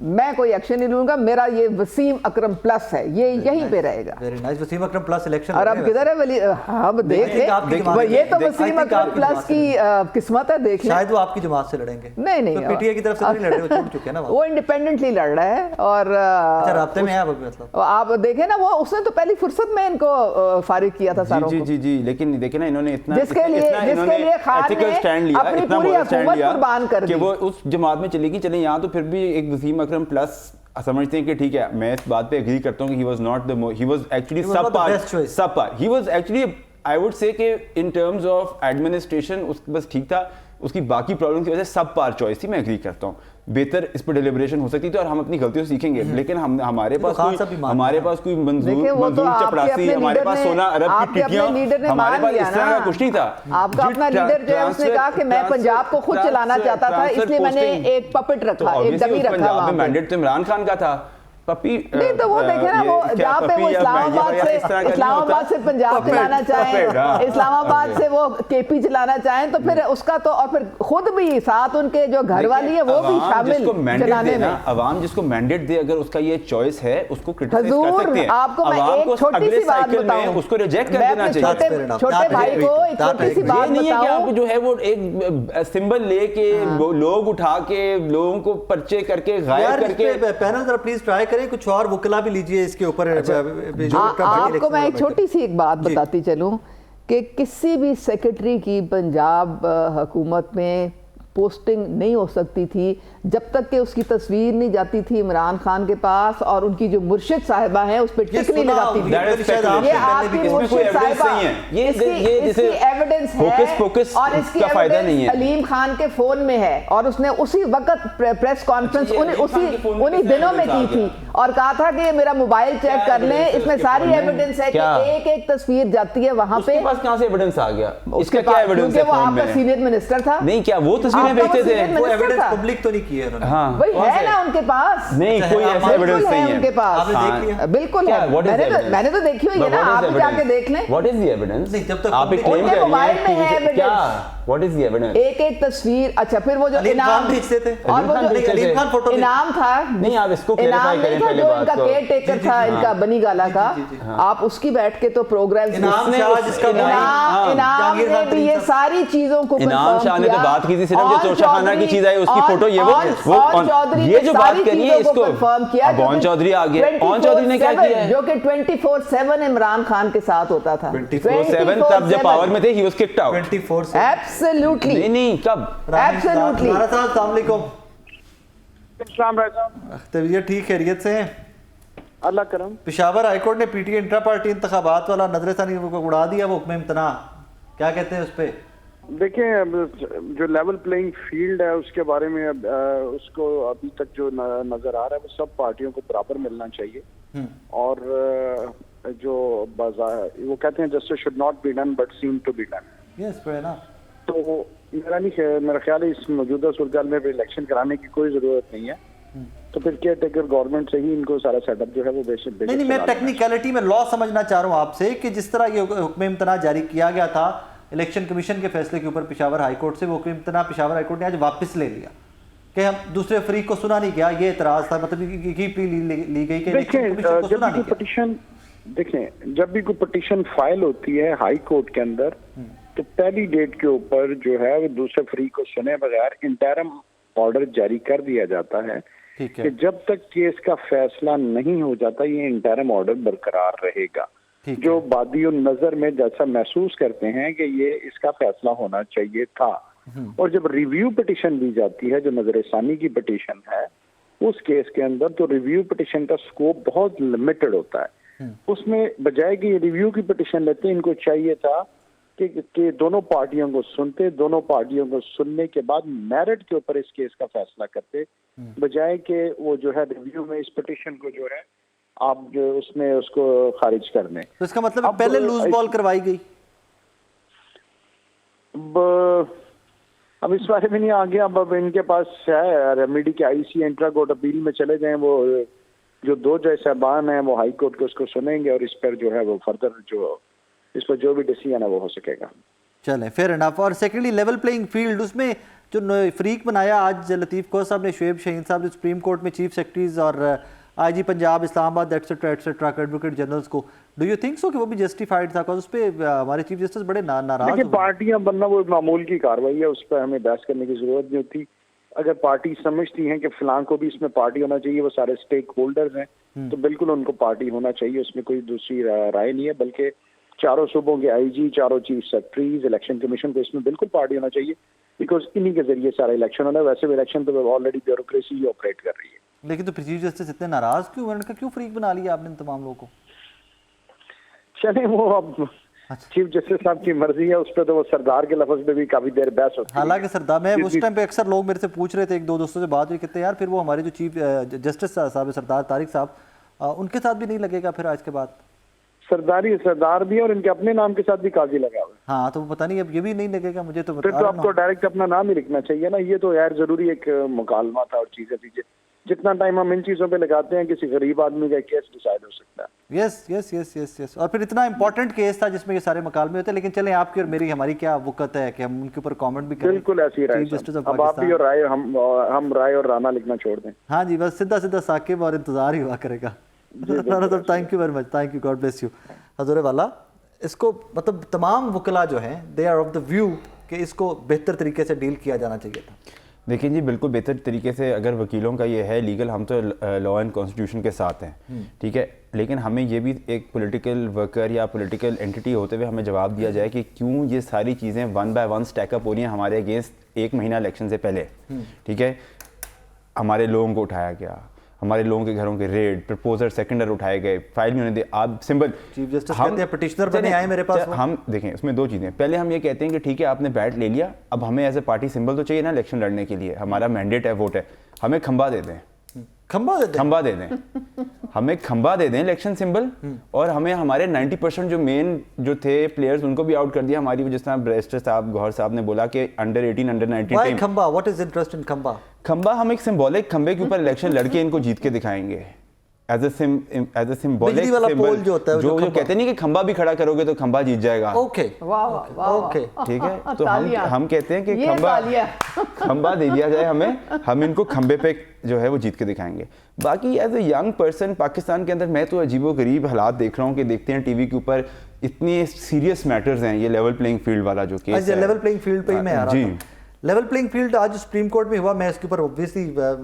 Speaker 3: मैं कोई एक्शन नहीं लूंगा, मेरा ये वसीम अकरम प्लस है, ये यहीं पे रहेगा।
Speaker 1: Very nice. Wasim Akram plus election.
Speaker 3: और अब किधर है वली? हम देखें, ये तो वसीम अकरम प्लस की किस्मत है। देखें,
Speaker 1: शायद वो आपकी जमात से लड़ेंगे।
Speaker 3: नहीं,
Speaker 1: पीटीए की तरफ से नहीं लड़ रहे, वो छूट चुके हैं ना।
Speaker 3: वो इंडिपेंडेंटली लड़ रहा है। और
Speaker 1: राब्ते में है मतलब
Speaker 3: आप देखें ना, वो उसने तो पहली फुर्सत में इनको फारिग किया था सारों को।
Speaker 2: जी लेकिन देखे ना, इन्होंने
Speaker 3: जिसके लिए खान ने अपनी पूरी हुकूमत कुर्बान कर दी
Speaker 2: कि वो उस जमात में चलेगी। चले यहाँ तो फिर भी एक वसीम अकरम प्लस समझते हैं कि ठीक है, मैं इस बात पे एग्री करता हूँ कि he was actually subpar. He was actually, I would say कि in terms of administration बस ठीक था। उसकी बाकी प्रॉब्लम की वजह से सब पार चॉइस थी, मैं एग्री करता हूँ, बेहतर इस पर डिलिब्रेशन हो सकती थी और हम अपनी गलतियों से सीखेंगे। लेकिन हमारे पास कोई मंजूर चपरासी, हमारे पास 16 अरब की टिकियां, हमारे पास इस तरह का कुछ नहीं था।
Speaker 3: आपका अपना लीडर जो है उसने कहा कि मैं पंजाब को खुद चलाना चाहता था, इसलिए मैंने एक पपेट रखा, एक डमी रखा।
Speaker 2: पंजाब में मैंडेट तो इमरान खान का था। पप्पी
Speaker 3: नहीं तो वो देखे ना, वो जहाँ पे वो इस्लामाबाद से पंजाब चलाना चाहे, इस्लामाबाद से वो केपी चलाना चाहें, तो फिर उसका तो, और फिर खुद भी साथ उनके जो घर वाली है वो भी शामिल चलाने में।
Speaker 2: अवाम जिसको मैंडेट दे, अगर उसका ये चॉइस है, उसको क्रिटिसाइज कर सकते हैं।
Speaker 3: आपको मैं एक छोटी सी बात बताऊं,
Speaker 2: उसको रिजेक्ट कर देना चाहिए।
Speaker 3: छोटे भाई को एक छोटी सी बात
Speaker 2: नहीं है कि आप जो है वो एक सिंबल लेके लोग उठा के लोगों को पर्चे करके गायब करके।
Speaker 1: पैनल जरा प्लीज ट्राई करें, कुछ और वकला भी लीजिए इसके ऊपर।
Speaker 3: आपको मैं एक छोटी सी एक बात बताती चलूं कि किसी भी सेक्रेटरी की पंजाब हुकूमत में पोस्टिंग नहीं हो सकती थी जब तक कि उसकी तस्वीर नहीं जाती थी इमरान खान के पास, और उनकी जो मुर्शिद साहिबा है उस पर टिक नहीं लगाती थी। ये आपकी मुर्शिद साहिबा, इसकी एविडेंस है और इसकी एविडेंस अलीम खान के फोन में है, और उसने उसी वक्त प्रेस कॉन्फ्रेंस उन्हीं दिनों में की थी और कहा था कि मेरा मोबाइल चेक कर लें, इसमें सारी एविडेंस है कि एक एक तस्वीर जाती है वहां पे।
Speaker 2: कहां से एविडेंस आ गया? इसका क्या एविडेंस है?
Speaker 3: वो आपका सीनियर मिनिस्टर था।
Speaker 2: नहीं, क्या वो तस्वीरें भेजते थे?
Speaker 1: वो एविडेंस पब्लिक तो नहीं की है उन्होंने।
Speaker 2: हाँ,
Speaker 3: वही है ना उनके पास।
Speaker 2: नहीं, कोई ऐसा एविडेंस नहीं है
Speaker 3: उनके पास।
Speaker 1: आपने देख लिया?
Speaker 3: बिल्कुल है, मैंने तो देखी हुई है ना, आप जाके देख लें।
Speaker 2: What is the evidence?
Speaker 1: नहीं, जब तक
Speaker 2: आप एक क्लेम कर रहे
Speaker 3: मोबाइल में है
Speaker 2: हैं, क्या व्हाट इज द एविडेंस?
Speaker 3: एक एक तस्वीर। अच्छा, फिर वो जो
Speaker 1: इनाम भेजते थे,
Speaker 3: और वो जो
Speaker 1: अलीम खान फोटो
Speaker 3: इनाम था,
Speaker 2: नहीं आप इसको
Speaker 3: इनाम नहीं था जो इनका केयर टेकर था, इनका बनी गाला का, आप उसकी बैठ के तो प्रोग्राम
Speaker 1: इनाम ने
Speaker 3: भी ये सारी चीजों को
Speaker 2: इनाम शाह ने तो बात की थी सिर्फ जो चौशाखाना की चीज आई उसकी फोटो, ये जो बात करी है इसको कंफर्म किया। बॉन चौधरी आ गए, बॉन चौधरी ने क्या किया
Speaker 3: जो कि 24/7 इमरान खान के साथ होता था।
Speaker 2: 24/7 तब जब पावर में थे, he was kicked out
Speaker 1: 24/7।
Speaker 3: Absolutely
Speaker 2: नहीं, कब?
Speaker 3: एब्सोल्युटली।
Speaker 1: अस्सलाम वालेकुम।
Speaker 5: साहब
Speaker 1: तबीयत ठीक, खैरियत से हैं?
Speaker 5: अल्लाह करम।
Speaker 1: पेशावर हाईकोर्ट ने पीटीए इंट्रा पार्टी इंतखाबात वाला नजरसानी उड़ा दिया, वो हुक्म इम्तना, क्या कहते हैं उस पर?
Speaker 5: देखें, जो लेवल प्लेइंग फील्ड है उसके बारे में उसको अभी तक जो नजर आ रहा है वो सब पार्टियों को बराबर मिलना चाहिए। और जो वो कहते हैं justice should not be done but seem to be done.
Speaker 1: Yes, fair enough.
Speaker 5: तो मेरा ख्याल है इस मौजूदा सूरत में इलेक्शन कराने की कोई जरूरत नहीं है, तो फिर केयर टेकर गवर्नमेंट से ही इनको सारा सेटअप जो है वो बेसिक
Speaker 1: नहीं, मैं टेक्निकलिटी में लॉ समझना चाह रहा हूँ आपसे कि जिस तरह ये हुक्म इम्तना जारी किया गया था इलेक्शन कमीशन के फैसले के ऊपर पेशावर हाईकोर्ट से, वो हुक्म इम्तना पेशावर हाईकोर्ट ने आज वापस ले लिया कि हम दूसरे फरीक को सुना नहीं गया, ये एतराज था, मतलब की प्ली ली गई कि इलेक्शन कमीशन को सुना नहीं गया।
Speaker 5: पिटीशन देखें, जब भी कोई पिटीशन फाइल होती है हाई कोर्ट के अंदर, तो पहली डेट के ऊपर जो है वो दूसरे फरीक को सुने बगैर इंटरम ऑर्डर जारी कर दिया जाता है कि जब तक केस का फैसला नहीं हो जाता ये इंटरम ऑर्डर बरकरार रहेगा। जो बादी और नजर में जैसा महसूस करते हैं कि ये इसका फैसला होना चाहिए था, और जब रिव्यू पिटीशन दी जाती है जो नजरसानी की पिटीशन है उस केस के अंदर, तो रिव्यू पिटीशन का स्कोप बहुत लिमिटेड होता है। उसमें बजाय कि ये रिव्यू की पिटीशन लेते, इनको चाहिए था कि दोनों पार्टियों को सुनते, दोनों पार्टियों को सुनने के बाद मेरिट के ऊपर इस केस का फैसला करते, बजाय कि वो जो है रिव्यू में इस पिटीशन को जो है आप जो उसमें उसको खारिज कर दें।
Speaker 1: तो इसका मतलब पहले लूज बॉल करवाई गई।
Speaker 5: अब इस बारे में नहीं आ गया, अब इनके पास है रेमेडी के आईसी इंट्रा कोर्ट अपील में चले जाएं, वो जो दो जज साहबान हैं वो हाई कोर्ट के उसको सुनेंगे और इस पर जो है वो फर्दर जो इस पर जो भी डिसीजन है वो हो सकेगा।
Speaker 1: चलें, फेयर इनफ। और सेकेंडली लेवल प्लेइंग फील्ड, उसमें जो फ्रीक बनाया आज लतीफ़ कोह साहब ने, शुएब शाहीन साहब जो सुप्रीम कोर्ट में चीफ सेक्रेटरीज और IG Punjab, Islamabad etcetera advocate generals को, डू यू थिंक सो कि वो भी जस्टिफाइड था? उस पर हमारे चीफ जस्टिस बड़े नाराज हैं।
Speaker 5: पार्टियां बनना वो मामूल की कार्रवाई है, उस पर हमें बहस करने की जरूरत नहीं होती। अगर पार्टी समझती है कि फलां को भी इसमें पार्टी होना चाहिए, वो सारे स्टेक होल्डर्स हैं, तो बिल्कुल उनको पार्टी होना चाहिए, उसमें कोई दूसरी राय नहीं है। बल्कि चारों सूबों के आईजी, चारों चीफ सेक्रेटरीज, इलेक्शन कमीशन को इसमें बिल्कुल पार्टी होना चाहिए, बिकॉज इन्हीं के जरिए सारा इलेक्शन होना है। वैसे भी इलेक्शन तो ऑलरेडी ब्यूरोक्रेसी ही ऑपरेट कर रही है।
Speaker 1: लेकिन तो चीफ जस्टिस इतने नाराज क्यों? उनका क्यों फ्रीक बना लिया आपने तमाम लोगों को?
Speaker 5: चले वो अब चीफ जस्टिस साहब की मर्जी है, उस पर तो वो सरदार के लफ्ज में भी काफी देर बहस होती है।
Speaker 1: हालांकि सरदार, मैं उस टाइम पे अक्सर लोग मेरे से पूछ रहे थे, एक दो दोस्तों से बात हुई, कहते हैं यार फिर वो हमारे जो चीफ जस्टिस साहब है सरदार तारिक साहब, उनके साथ भी नहीं लगेगा फिर आज के बाद?
Speaker 5: सरदार भी और इनके अपने नाम के साथ भी काजी लगा हुआ है।
Speaker 1: हाँ, तो पता नहीं अब ये भी नहीं लगेगा मुझे तो।
Speaker 5: फिर तो आपको डायरेक्ट अपना नाम ही लिखना चाहिए ना। ये तो यार जरूरी एक मुकालमा था और चीजें थी। जितना टाइम हम इन चीजों पे लगाते हैं, किसी गरीब आदमी का केस डिसाइड हो सकता है।
Speaker 1: Yes yes yes yes yes. और फिर इतना इंपॉर्टेंट केस था जिसमें ये सारे मुकालमे होते हैं। लेकिन चलें, आपकी और मेरी हमारी क्या वक़्त है कि हम उनके ऊपर कमेंट भी करें।
Speaker 5: बिल्कुल ऐसी राय। अब आप भी और राय, हम राय और राना लिखना छोड़ दें।
Speaker 1: हाँ जी, बस सीधा सीधा साकिब और इंतजार ही हुआ करेगा। राना साहब, thank you very much, thank you, God bless you. हजूर वाला, इसको मतलब तमाम वकला जो हैं they are of the view कि इसको बेहतर तरीके से डील किया जाना चाहिए था।
Speaker 2: देखिए जी, बिल्कुल बेहतर तरीके से, अगर वकीलों का ये है लीगल, हम तो लॉ एंड कॉन्स्टिट्यूशन के साथ हैं, ठीक है, लेकिन हमें ये भी एक पॉलिटिकल वर्कर या पॉलिटिकल एंटिटी होते हुए हमें जवाब दिया जाए कि क्यों ये सारी चीज़ें वन बाय वन स्टैकअप हो रही हैं हमारे अगेंस्ट 1 महीना इलेक्शन से पहले। ठीक है, हमारे लोगों को उठाया गया, हमारे लोगों के घरों के रेड, प्रपोजर सेकेंडर उठाए गए, फाइल नहीं होने दे। आप सिंपल
Speaker 1: चीफ जस्टिस कहते हैं पिटिशनर बने आए मेरे पास।
Speaker 2: हम देखें, उसमें 2 चीज़ें। पहले हम ये कहते हैं कि ठीक है आपने बैट ले लिया, अब हमें एज ए पार्टी सिंबल तो चाहिए ना इलेक्शन लड़ने के लिए, हमारा मैंडेट है, वोट है, हमें खंबा दे दें,
Speaker 1: खंबा दे दें,
Speaker 2: खंबा दे दें, हमें खंबा दे दें इलेक्शन सिंबल। और हमें हमारे 90% जो मेन जो थे प्लेयर्स उनको भी आउट कर दिया हमारी। जिस तरह ब्रेस्टर साहब, गौहर साहब ने बोला कि अंडर 18 अंडर 19 टीम।
Speaker 1: खंबा, व्हाट इज इंटरेस्ट इन खंबा?
Speaker 2: खंबा, हम एक सिंबॉलिक खंबे के ऊपर इलेक्शन लड़के इनको जीत के दिखाएंगे एज ए सिंबॉलिक सिंबल। जो कहते नहीं कि खंबा भी खड़ा करोगे तो खंबा जीत जाएगा।
Speaker 1: ओके,
Speaker 2: ओके, ठीक है। तो हम कहते हैं कि खंबा दे दिया जाए हमें, हम इनको खंबे पे जो है वो जीत के दिखाएंगे। बाकी as a young person Pakistan के अंदर मैं तो अजीबोगरीब हालात देख रहा हूँ कि देखते हैं टीवी के ऊपर इतने सीरियस मैटर्स हैं। ये लेवल प्लेइंग फील्ड वाला जो केस है,
Speaker 1: लेवल प्लेइंग फील्ड पे ही मैं आ रहा था। लेवल प्लेइंग फील्ड आज सुप्रीम कोर्ट में हुआ। मैं इसके ऊपर obviously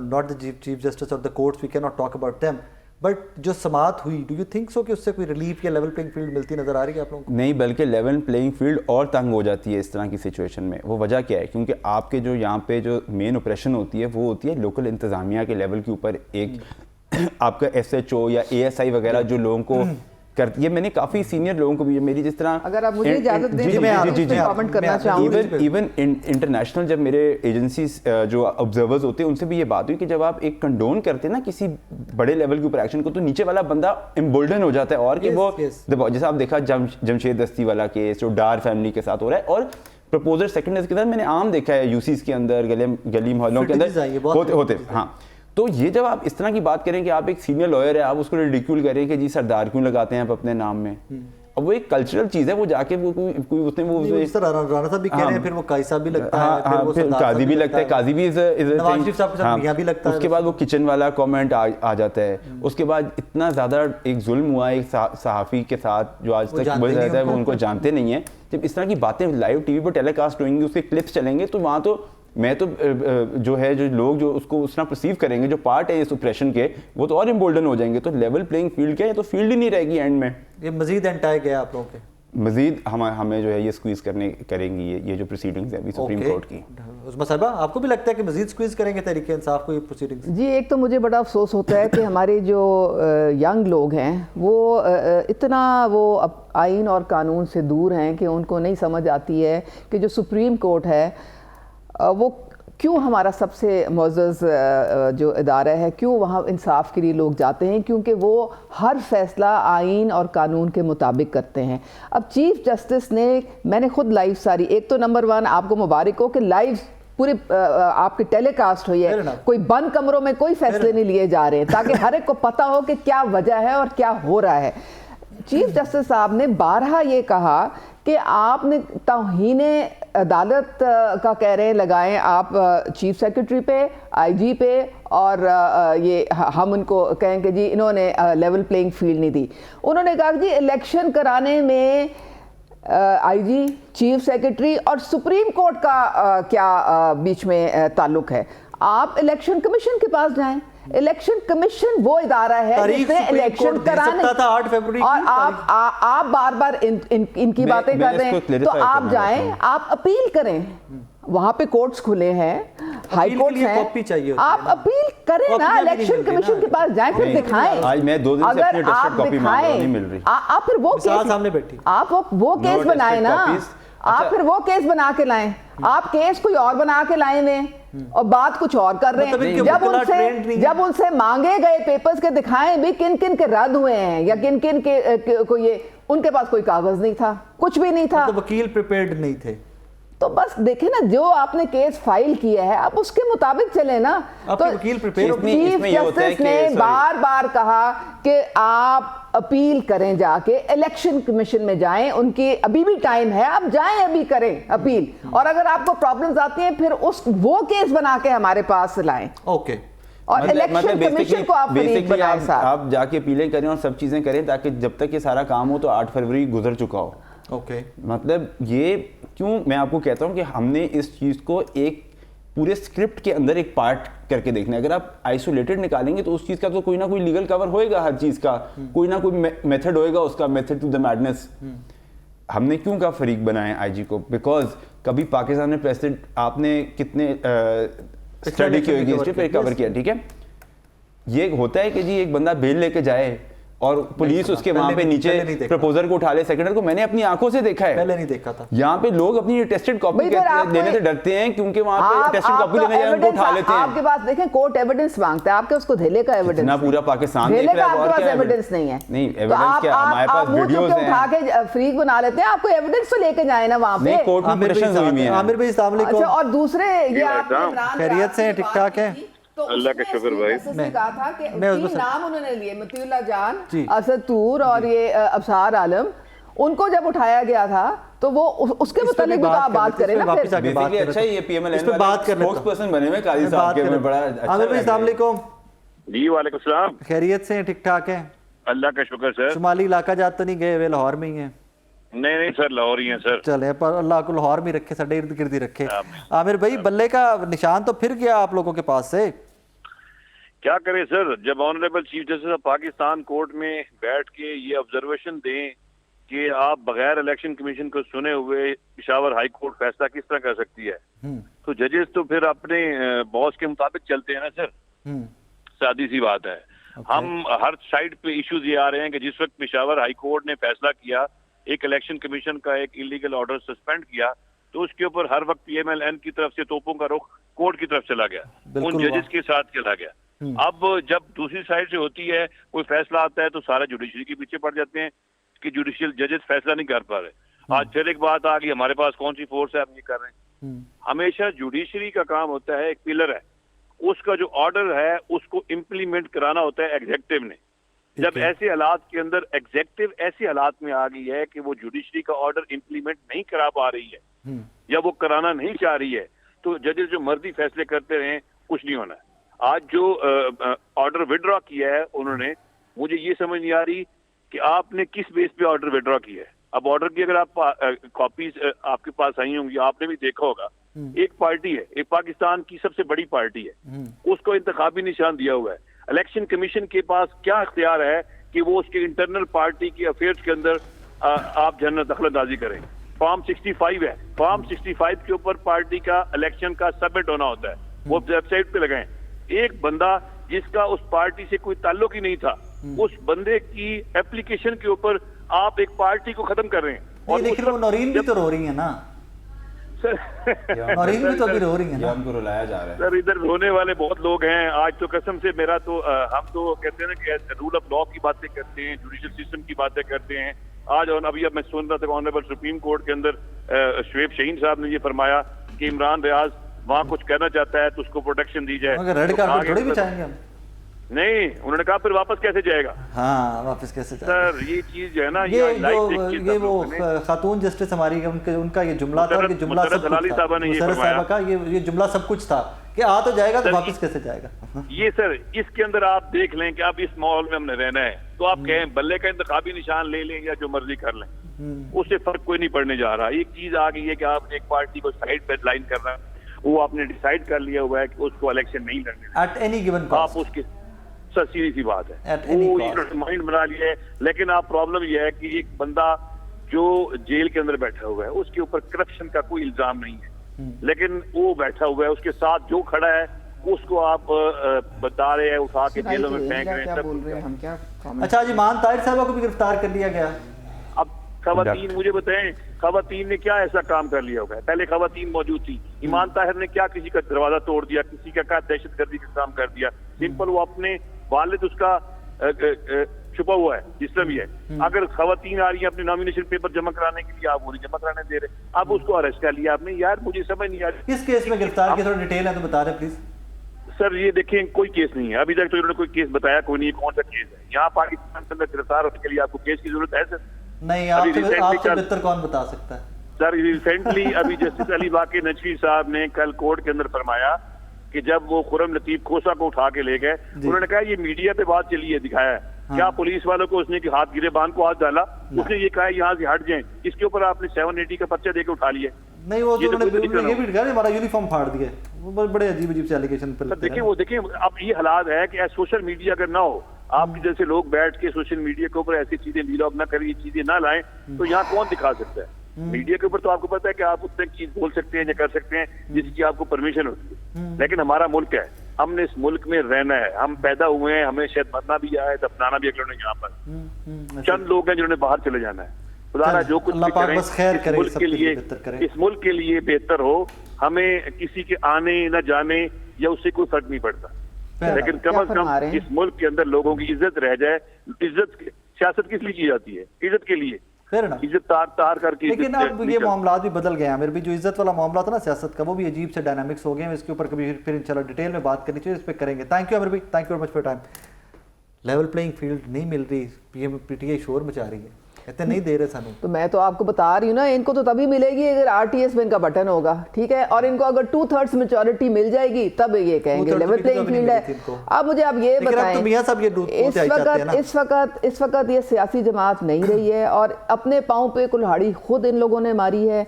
Speaker 1: not the chief justice of the courts, we can not talk about them, but जो समात हुई, डू यू थिंक सो कि उससे कोई रिलीफ या लेवल प्लेइंग फील्ड मिलती नजर आ रही है आप लोगों को?
Speaker 2: नहीं, बल्कि लेवल प्लेइंग फील्ड और तंग हो जाती है इस तरह की सिचुएशन में। वो वजह क्या है? क्योंकि आपके जो यहाँ पे जो मेन ऑपरेशन होती है वो होती है लोकल इंतज़ामिया के लेवल के ऊपर। एक आपका SHO या ASI वगैरह जो लोगों को करती है, मैंने काफ़ी सीनियर लोगों को भी, मेरी जिस तरह,
Speaker 3: अगर आप मुझे इजाजत दें तो मैं कमेंट करना चाहूँगी।
Speaker 2: इवन इंटरनेशनल जब मेरे एजेंसीज जो ऑब्जर्वर्स होते हैं उनसे भी ये बात हुई कि जब आप एक कंडोन करते हैं ना किसी बड़े लेवल के ऊपर एक्शन को, तो नीचे वाला बंदा एम्बोल्डन हो जाता है। और कि वो जैसे आप देखा जमशेद दस्ती वाला केस जो डार फैमिली के साथ हो रहा है, और प्रपोजर सेकेंडर्स के साथ मैंने आम देखा है यूसीज के अंदर, गली मोहल्लों के अंदर होते। हाँ, तो ये जब आप इस तरह की बात करें कि आप एक सीनियर लॉयर है, आप उसको रिडिक्यूल करें कि जी सरदार क्यों लगाते हैं आप अपने नाम में, अब वो एक कल्चरल चीज़ है। वो जाके वो कोई उसने वो
Speaker 1: राणा साहब भी कह रहे हैं, फिर वो काजी साहब भी लगता है,
Speaker 2: फिर काजी भी लगता है, काजी भी
Speaker 1: नवाज शरीफ साहब के साथ मियां भी लगता है।
Speaker 2: उसके बाद वो किचन वाला कमेंट आ जाता है। उसके बाद इतना ज़्यादा एक जुल्म हुआ एक सहाफ़ी के साथ जो आज तक बोल जाता है वो उनको जानते नहीं है। जब इस तरह की बातें लाइव टीवी पर टेलीकास्ट होंगी, उसके क्लिप्स चलेंगे, तो वहाँ तो मैं तो जो है जो लोग जो उसको उस तरह परसीव करेंगे, जो पार्ट है इस ऑपरेशन के, वो तो और इम्बोल्डन हो जाएंगे। तो लेवल प्लेइंग फील्ड क्या है, तो फील्ड ही नहीं रहेगी एंड में।
Speaker 1: ये मजीद एंटाई गया आप लोगों के,
Speaker 2: मजीद हमें जो है ये स्क्वीज करेंगी ये जो प्रोसीडिंग्स है अभी सुप्रीम कोर्ट की।
Speaker 1: उस्मा साहिबा, आपको भी लगता है कि मजीद स्क्वीज करेंगे तहरीक इंसाफ को ये प्रोसीडिंग्स?
Speaker 3: जी, एक तो मुझे बड़ा अफसोस होता है कि हमारे जो यंग लोग हैं वो इतना वो आइन और कानून से दूर हैं कि उनको नहीं समझ आती है कि जो सुप्रीम कोर्ट है वो क्यों हमारा सबसे मुअज़्ज़ज़ जो इदारा है, क्यों वहाँ इंसाफ के लिए लोग जाते हैं, क्योंकि वो हर फैसला आइन और कानून के मुताबिक करते हैं। अब चीफ जस्टिस ने, मैंने खुद लाइव सारी, एक तो नंबर 1 आपको मुबारक हो कि लाइव पूरे आपकी टेलीकास्ट हुई है, कोई बंद कमरों में कोई फैसले नहीं लिए जा रहे हैं, ताकि हर एक को पता हो कि क्या वजह है और क्या हो रहा है। चीफ जस्टिस साहब ने बारहा ये कहा कि आपने तौहीन अदालत का कह रहे हैं लगाएं आप चीफ सेक्रेटरी पे, IG पे, और ये हम उनको कहें कि जी इन्होंने लेवल प्लेइंग फील्ड नहीं दी। उन्होंने कहा कि जी इलेक्शन कराने में IG, चीफ सेक्रेटरी और सुप्रीम कोर्ट का क्या बीच में ताल्लुक है? आप इलेक्शन कमीशन के पास जाएं। इलेक्शन कमीशन वो इदारा है जिसने इलेक्शन कराने, और आप बार बार इनकी बातें कर रहे हैं, तो आप जाएं, आप अपील करें। वहाँ पे कोर्ट्स खुले हैं, हाई कोर्ट
Speaker 1: के लिए
Speaker 3: है,
Speaker 1: कॉपी चाहिए होती
Speaker 3: आप
Speaker 1: है ना।
Speaker 3: अपील करें ना,
Speaker 1: कॉपियां भी नहीं
Speaker 3: इलेक्शन
Speaker 1: मिल रही
Speaker 3: कमीशन
Speaker 1: ना।
Speaker 3: के पास जाएं, फिर
Speaker 2: नहीं,
Speaker 3: दिखाएं।
Speaker 2: आज मैं 2 दिन से
Speaker 3: अगर
Speaker 2: अपनी टेस्टेड
Speaker 3: आप
Speaker 2: कॉपी मांग रहा हूं, नहीं मिल
Speaker 3: दिखाएं,
Speaker 2: रही।
Speaker 3: आप फिर वो
Speaker 1: मिसाल
Speaker 3: केस
Speaker 1: सामने बैठी।
Speaker 3: आप वो केस
Speaker 2: No
Speaker 3: बनाए
Speaker 2: tested
Speaker 3: ना,
Speaker 2: copies।
Speaker 3: आप
Speaker 2: अच्छा।
Speaker 3: फिर वो केस बना के लाएं। आप केस कोई और बना के लाए हुए और बात कुछ और कर रहे
Speaker 1: मतलब
Speaker 3: हैं।
Speaker 1: इनके
Speaker 3: जब
Speaker 1: मुतला ट्रेंड नहीं है।
Speaker 3: जब उनसे मांगे गए पेपर्स के दिखाएं भी किन किन के रद्द हुए हैं या किन किन के को ये, उनके पास कोई कागज नहीं था, कुछ भी नहीं था।
Speaker 1: तो वकील प्रिपेयर्ड नहीं थे।
Speaker 3: तो बस देखें ना, जो आपने केस फाइल किया है आप उसके मुताबिक चले ना।
Speaker 1: आपके
Speaker 3: तो
Speaker 1: वकील प्रिपेयर
Speaker 2: इसमें
Speaker 3: चीफ
Speaker 2: ये होता है
Speaker 3: जस्टिस
Speaker 2: कि
Speaker 3: ने
Speaker 2: sorry।
Speaker 3: बार बार कहा कि आप अपील करें, जाके इलेक्शन कमीशन में जाएं, उनकी अभी भी टाइम है, आप जाएं अभी करें अपील, और अगर आपको प्रॉब्लम्स आती हैं फिर वो केस बना के हमारे पास लाएं
Speaker 1: ओके।
Speaker 3: और इलेक्शन कमीशन को आप फरीक बनाएं साहब।
Speaker 2: आप जाके अपीलें करें और सब चीजें करें, ताकि जब तक ये सारा काम हो तो 8 फरवरी गुजर चुका हो।
Speaker 1: ओके।
Speaker 2: मतलब ये क्यों मैं आपको कहता हूँ कि हमने इस चीज़ को एक पूरे स्क्रिप्ट के अंदर एक पार्ट करके देखना है। अगर आप आइसोलेटेड निकालेंगे तो उस चीज़ का तो कोई ना कोई लीगल कवर होएगा, हर चीज़ का कोई ना कोई मेथड होएगा उसका, मेथड टू द मैडनेस। हमने क्यों कहा फरीक बनाए आईजी को? बिकॉज कभी पाकिस्तान में प्रेसिडेंट, आपने कितने स्टडी की होगी हिस्ट्री पे कवर किया, ठीक है। ये होता है कि जी एक बंदा बेल लेके जाए और पुलिस उसके वहां पे नीचे प्रपोजर को उठा ले सेकेंडर को, मैंने अपनी आंखों से देखा है।
Speaker 1: पहले नहीं देखा था।
Speaker 2: यहाँ पे लोग अपनी टेस्टेड कॉपी लेने से डरते हैं क्योंकि वहां पे टेस्टेड कॉपी लेने जाए उनको उठा लेते हैं।
Speaker 3: आपके पास देखें कोर्ट एविडेंस मांगता है, आपके उसको धेले का एविडेंस
Speaker 2: ना पूरा पाकिस्तान
Speaker 3: धेले
Speaker 2: देख
Speaker 3: का
Speaker 2: रहा है,
Speaker 3: आपके
Speaker 2: और
Speaker 3: पास
Speaker 2: क्या
Speaker 3: एविडेंस नहीं है।
Speaker 2: नहीं
Speaker 3: तो
Speaker 2: एविडेंस क्या, हमारे पास वीडियोस हैं।
Speaker 3: उठा के फ्रीक बना लेते हैं, आपको एविडेंस तो लेके जाए ना वहां पे।
Speaker 2: नहीं, कोर्ट में परेशान हुई है।
Speaker 1: आमिर भाई अस्सलाम वालेकुम।
Speaker 3: अच्छा, और दूसरे ये आपने इमरान
Speaker 1: खैरियत से हैं, ठीक ठाक है?
Speaker 3: तो
Speaker 6: अल्लाह का शुक्र भाई।
Speaker 3: मैं कहा था कि
Speaker 1: मैं
Speaker 3: तीन
Speaker 1: उसमें
Speaker 3: नाम उन्होंने लिए, मतीउल्लाह जान,
Speaker 1: जी।
Speaker 3: असद तूर और ये अबसार आलम, उनको जब उठाया गया था तो वो उसके मुताबिक भी आप बात करें ना फिर।
Speaker 2: बेसिकली अच्छा ये पीएमएलएन
Speaker 1: इस पे बात कर लेता हूं।
Speaker 2: स्पोक्सपर्सन बने हुए काजी साहब के, में बड़ा अच्छा
Speaker 1: आमिर भाई अस्सलाम वालेकुम।
Speaker 6: जी वालेकुम सलाम।
Speaker 1: खैरियत से हैं, ठीक ठाक हैं?
Speaker 6: अल्लाह का शुक्र सर।
Speaker 1: शुमाली इलाका जाते नहीं गए, वे लाहौर में ही हैं?
Speaker 6: नहीं नहीं सर, लाहौर ही हैं सर।
Speaker 1: चले, पर अल्लाह को लाहौर में रखे, साढ़े इर्द गिर्द ही रखे।
Speaker 6: आमीन।
Speaker 1: आमिर भाई बल्ले का निशान तो फिर गया आप लोगों के पास से।
Speaker 6: क्या करें सर, जब honourable chief justice of Pakistan court में बैठ के ये ऑब्जर्वेशन दें कि आप बगैर इलेक्शन कमीशन को सुने हुए पेशावर हाई कोर्ट फैसला किस तरह कर सकती है, तो जजेस तो फिर अपने बॉस के मुताबिक चलते हैं ना सर। सादी सी बात है। हम हर साइड पे इश्यूज ये आ रहे हैं कि जिस वक्त पेशावर हाई कोर्ट ने फैसला किया एक इलेक्शन कमीशन का एक इलीगल ऑर्डर सस्पेंड किया, तो उसके ऊपर हर वक्त पीएमएलएन की तरफ से तोपों का रुख कोर्ट की तरफ चला गया, उन जजेस के साथ चला गया। अब जब दूसरी साइड से होती है कोई फैसला आता है तो सारा जुडिशरी के पीछे पड़ जाते हैं कि जुडिशियल जजेस फैसला नहीं कर पा रहे। आज फिर एक बात आ गई, हमारे पास कौन सी फोर्स है, हम ये कर रहे हैं। हमेशा जुडिशरी का काम होता है, एक पिलर है, उसका जो ऑर्डर है उसको इम्प्लीमेंट कराना होता है एग्जेक्टिव ने। जब ऐसे हालात के अंदर एग्जेक्टिव ऐसे हालात में आ गई है कि वो जुडिशरी का ऑर्डर इम्प्लीमेंट नहीं करा पा रही है या वो कराना नहीं चाह रही है, तो जजेस जो मर्जी फैसले करते रहें, कुछ नहीं होना है। आज जो ऑर्डर विड्रॉ किया है उन्होंने, मुझे ये समझ नहीं आ रही कि आपने किस बेस पे ऑर्डर विड्रॉ किया है। अब ऑर्डर की अगर आप कॉपीज आपके पास आई होंगी, आपने भी देखा होगा, एक पार्टी है, एक पाकिस्तान की सबसे बड़ी पार्टी है, उसको इंतखाबी निशान दिया हुआ है। इलेक्शन कमीशन के पास क्या इख्तियार है कि वो उसके इंटरनल पार्टी के अफेयर्स के अंदर आप जनरल दखलंदाजी करें। फॉर्म 65 है, फॉर्म 65 के ऊपर पार्टी का इलेक्शन का सबमिट होना होता है, वो वेबसाइट पे लगाएं। एक बंदा जिसका उस पार्टी से कोई ताल्लुक ही नहीं था, उस बंदे की एप्लीकेशन के ऊपर आप एक पार्टी को खत्म कर रहे हैं।
Speaker 1: और लेकिन वो नौरीन भी तो रो रही है ना नौरीन भी तो अभी रो रही है ना,
Speaker 2: हमको रुलाया जा रहा है
Speaker 6: सर। इधर रोने वाले बहुत लोग हैं। आज तो कसम से मेरा तो हम तो कहते हैं ना कि रूल ऑफ लॉ की बातें करते हैं, जुडिशियल सिस्टम की बातें करते हैं। आज और अभी अब मैं सुन रहा था ऑनरेबल सुप्रीम कोर्ट के अंदर शुएब शाहीन साहब ने ये फरमाया कि इमरान रियाज वहाँ कुछ कहना चाहता है तो उसको प्रोटेक्शन दी जाए।
Speaker 1: मगर रेड कार्पेट थोड़ी बिछाएंगे हम।
Speaker 6: नहीं, उन्होंने कहा फिर वापस कैसे जाएगा।
Speaker 1: हाँ, वापस कैसे जाएगा
Speaker 6: सर, ये चीज जो है ना,
Speaker 1: ये वो खातून जस्टिस हमारी उनका ये जुमला था कि जुमला सब कुछ था, मुशर्रफ साहबा का ये जुमला सब कुछ था कि आ तो जाएगा तो वापस कैसे जाएगा।
Speaker 6: ये सर, इसके अंदर आप देख लें कि अब इस माहौल में हमने रहना है, तो आप कहें बल्ले का इंतखाबी निशान ले लें या जो मर्जी कर लें, उससे फर्क कोई नहीं पड़ने जा रहा। एक चीज आ गई है कि आप एक पार्टी को साइड पे लाइन कर रहे हैं, वो आपने डिसाइड कर लिया हुआ है कि उसको इलेक्शन नहीं लड़ने
Speaker 1: एट एनी गिवन
Speaker 6: आप उसके, सर सीधी सी बात है, वो माइंड बना लिया है। लेकिन आप प्रॉब्लम यह है कि एक बंदा जो जेल के अंदर बैठा हुआ है उसके ऊपर करप्शन का कोई इल्जाम नहीं है, लेकिन वो बैठा हुआ है, उसके साथ जो खड़ा है उसको आप बता रहे हैं, उठा के जेलों में फेंक रहे हैं।
Speaker 3: क्या बोल रहे हैं हम, क्या comment
Speaker 1: अच्छा जी, ईमान ताहिर साहब को भी गिरफ्तार कर लिया गया।
Speaker 6: अब खवातीन मुझे बताएं, खवातीन ने क्या ऐसा काम कर लिया होगा? पहले खवातीन मौजूद थी, ईमान ताहिर ने क्या किसी का दरवाजा तोड़ दिया, किसी का क्या दहशतगर्दी का काम कर दिया? सिंपल, वो अपने वालिद उसका छुपा हुआ है जिसमें भी है। अगर खवातीन आ रही है अपने नॉमिनेशन पेपर जमा कराने के लिए, आप वो नहीं जमा कराने दे रहे, अब उसको अरेस्ट कर लिया आपने। यार मुझे समझ नहीं आ रही
Speaker 1: किस केस में गिरफ्तार किया, थोड़ा डिटेल है तो बता रहे प्लीज।
Speaker 6: सर। ये देखें, कोई केस नहीं है अभी तक, तो इन्होंने कोई केस बताया कोई नहीं, कौन सा केस है? यहाँ पाकिस्तान के अंदर गिरफ्तार होने के लिए आपको केस की जरूरत है सर?
Speaker 1: नहीं, आपसे बेहतर कौन बता सकता है
Speaker 6: सर? रिसेंटली अभी जस्टिस अली बाकी नजफी साहब ने कल कोर्ट के अंदर फरमाया कि जब वो खुरम लतीफ खोसा को उठा के ले गए, उन्होंने कहा ये मीडिया पे बात चली है, दिखाया है। क्या पुलिस वालों को उसने कि हाथ गिरेबान को हाथ डाला, उसने ये कहा यहाँ से हट जाएं, इसके ऊपर आपने 780 का पर्चा देके उठा लिया?
Speaker 1: नहीं, वो
Speaker 6: ये
Speaker 1: तो
Speaker 6: तो
Speaker 1: उन्होंने
Speaker 6: कोई
Speaker 1: ये भी कहा हमारा यूनिफॉर्म फाड़ दिए, वो बड़े अजीब अजीब से एलिगेशन पे लगते हैं।
Speaker 6: देखिए, वो देखिए, अब ये हालात है कि सोशल मीडिया अगर ना हो, आपके जैसे लोग बैठ के सोशल मीडिया के ऊपर ऐसी चीजें वीलॉग ना करें, ये चीजें ना लाएं, तो यहाँ कौन दिखा सकता है? मीडिया के ऊपर तो आपको पता है कि आप उतने चीज बोल सकते हैं या कर सकते हैं जिसकी आपको परमिशन होती है, लेकिन हमारा मुल्क है, हमने इस मुल्क में रहना है, हम पैदा हुए हैं, हमें शायद मरना भी आया है, दफनाना भी अगले ने यहाँ पर। चंद लोग हैं जिन्होंने बाहर चले जाना है। खुदा जो कुछ भी करें इस मुल्क के लिए बेहतर हो, हमें किसी के आने न जाने या उससे कोई फर्क नहीं पड़ता, लेकिन कम अज कम इस मुल्क के अंदर लोगों की इज्जत रह जाए। इज्जत, सियासत किस लिए की जाती है? इज्जत के लिए, इज्जत तार करके।
Speaker 1: लेकिन अब ये मामला भी बदल गया। मेरे भी जो इज्जत वाला मामला था ना सियासत का, वो भी अजीब से डायनामिक्स हो गए हैं। इसके ऊपर कभी फिर इंशाल्लाह डिटेल में बात करनी चाहिए, इस पर करेंगे। थैंक यू अमर भाई, thank you very much for time. Level playing field नहीं मिल रही, पीटीआई शोर मचा रही है, कहते नहीं दे रहे सानू।
Speaker 3: तो मैं तो आपको बता रही हूँ ना, इनको तो तभी मिलेगी अगर आरटीएस में इनका बटन होगा, ठीक है, और इनको अगर 2/3 मेजॉरिटी मिल जाएगी तब ये कहेंगे लेवल प्लेइंग फील्ड है। अब मुझे आप ये बताएं, इस वक्त ये सियासी जमात नहीं रही है और अपने पाँव पे कुल्हाड़ी खुद इन लोगों ने मारी है।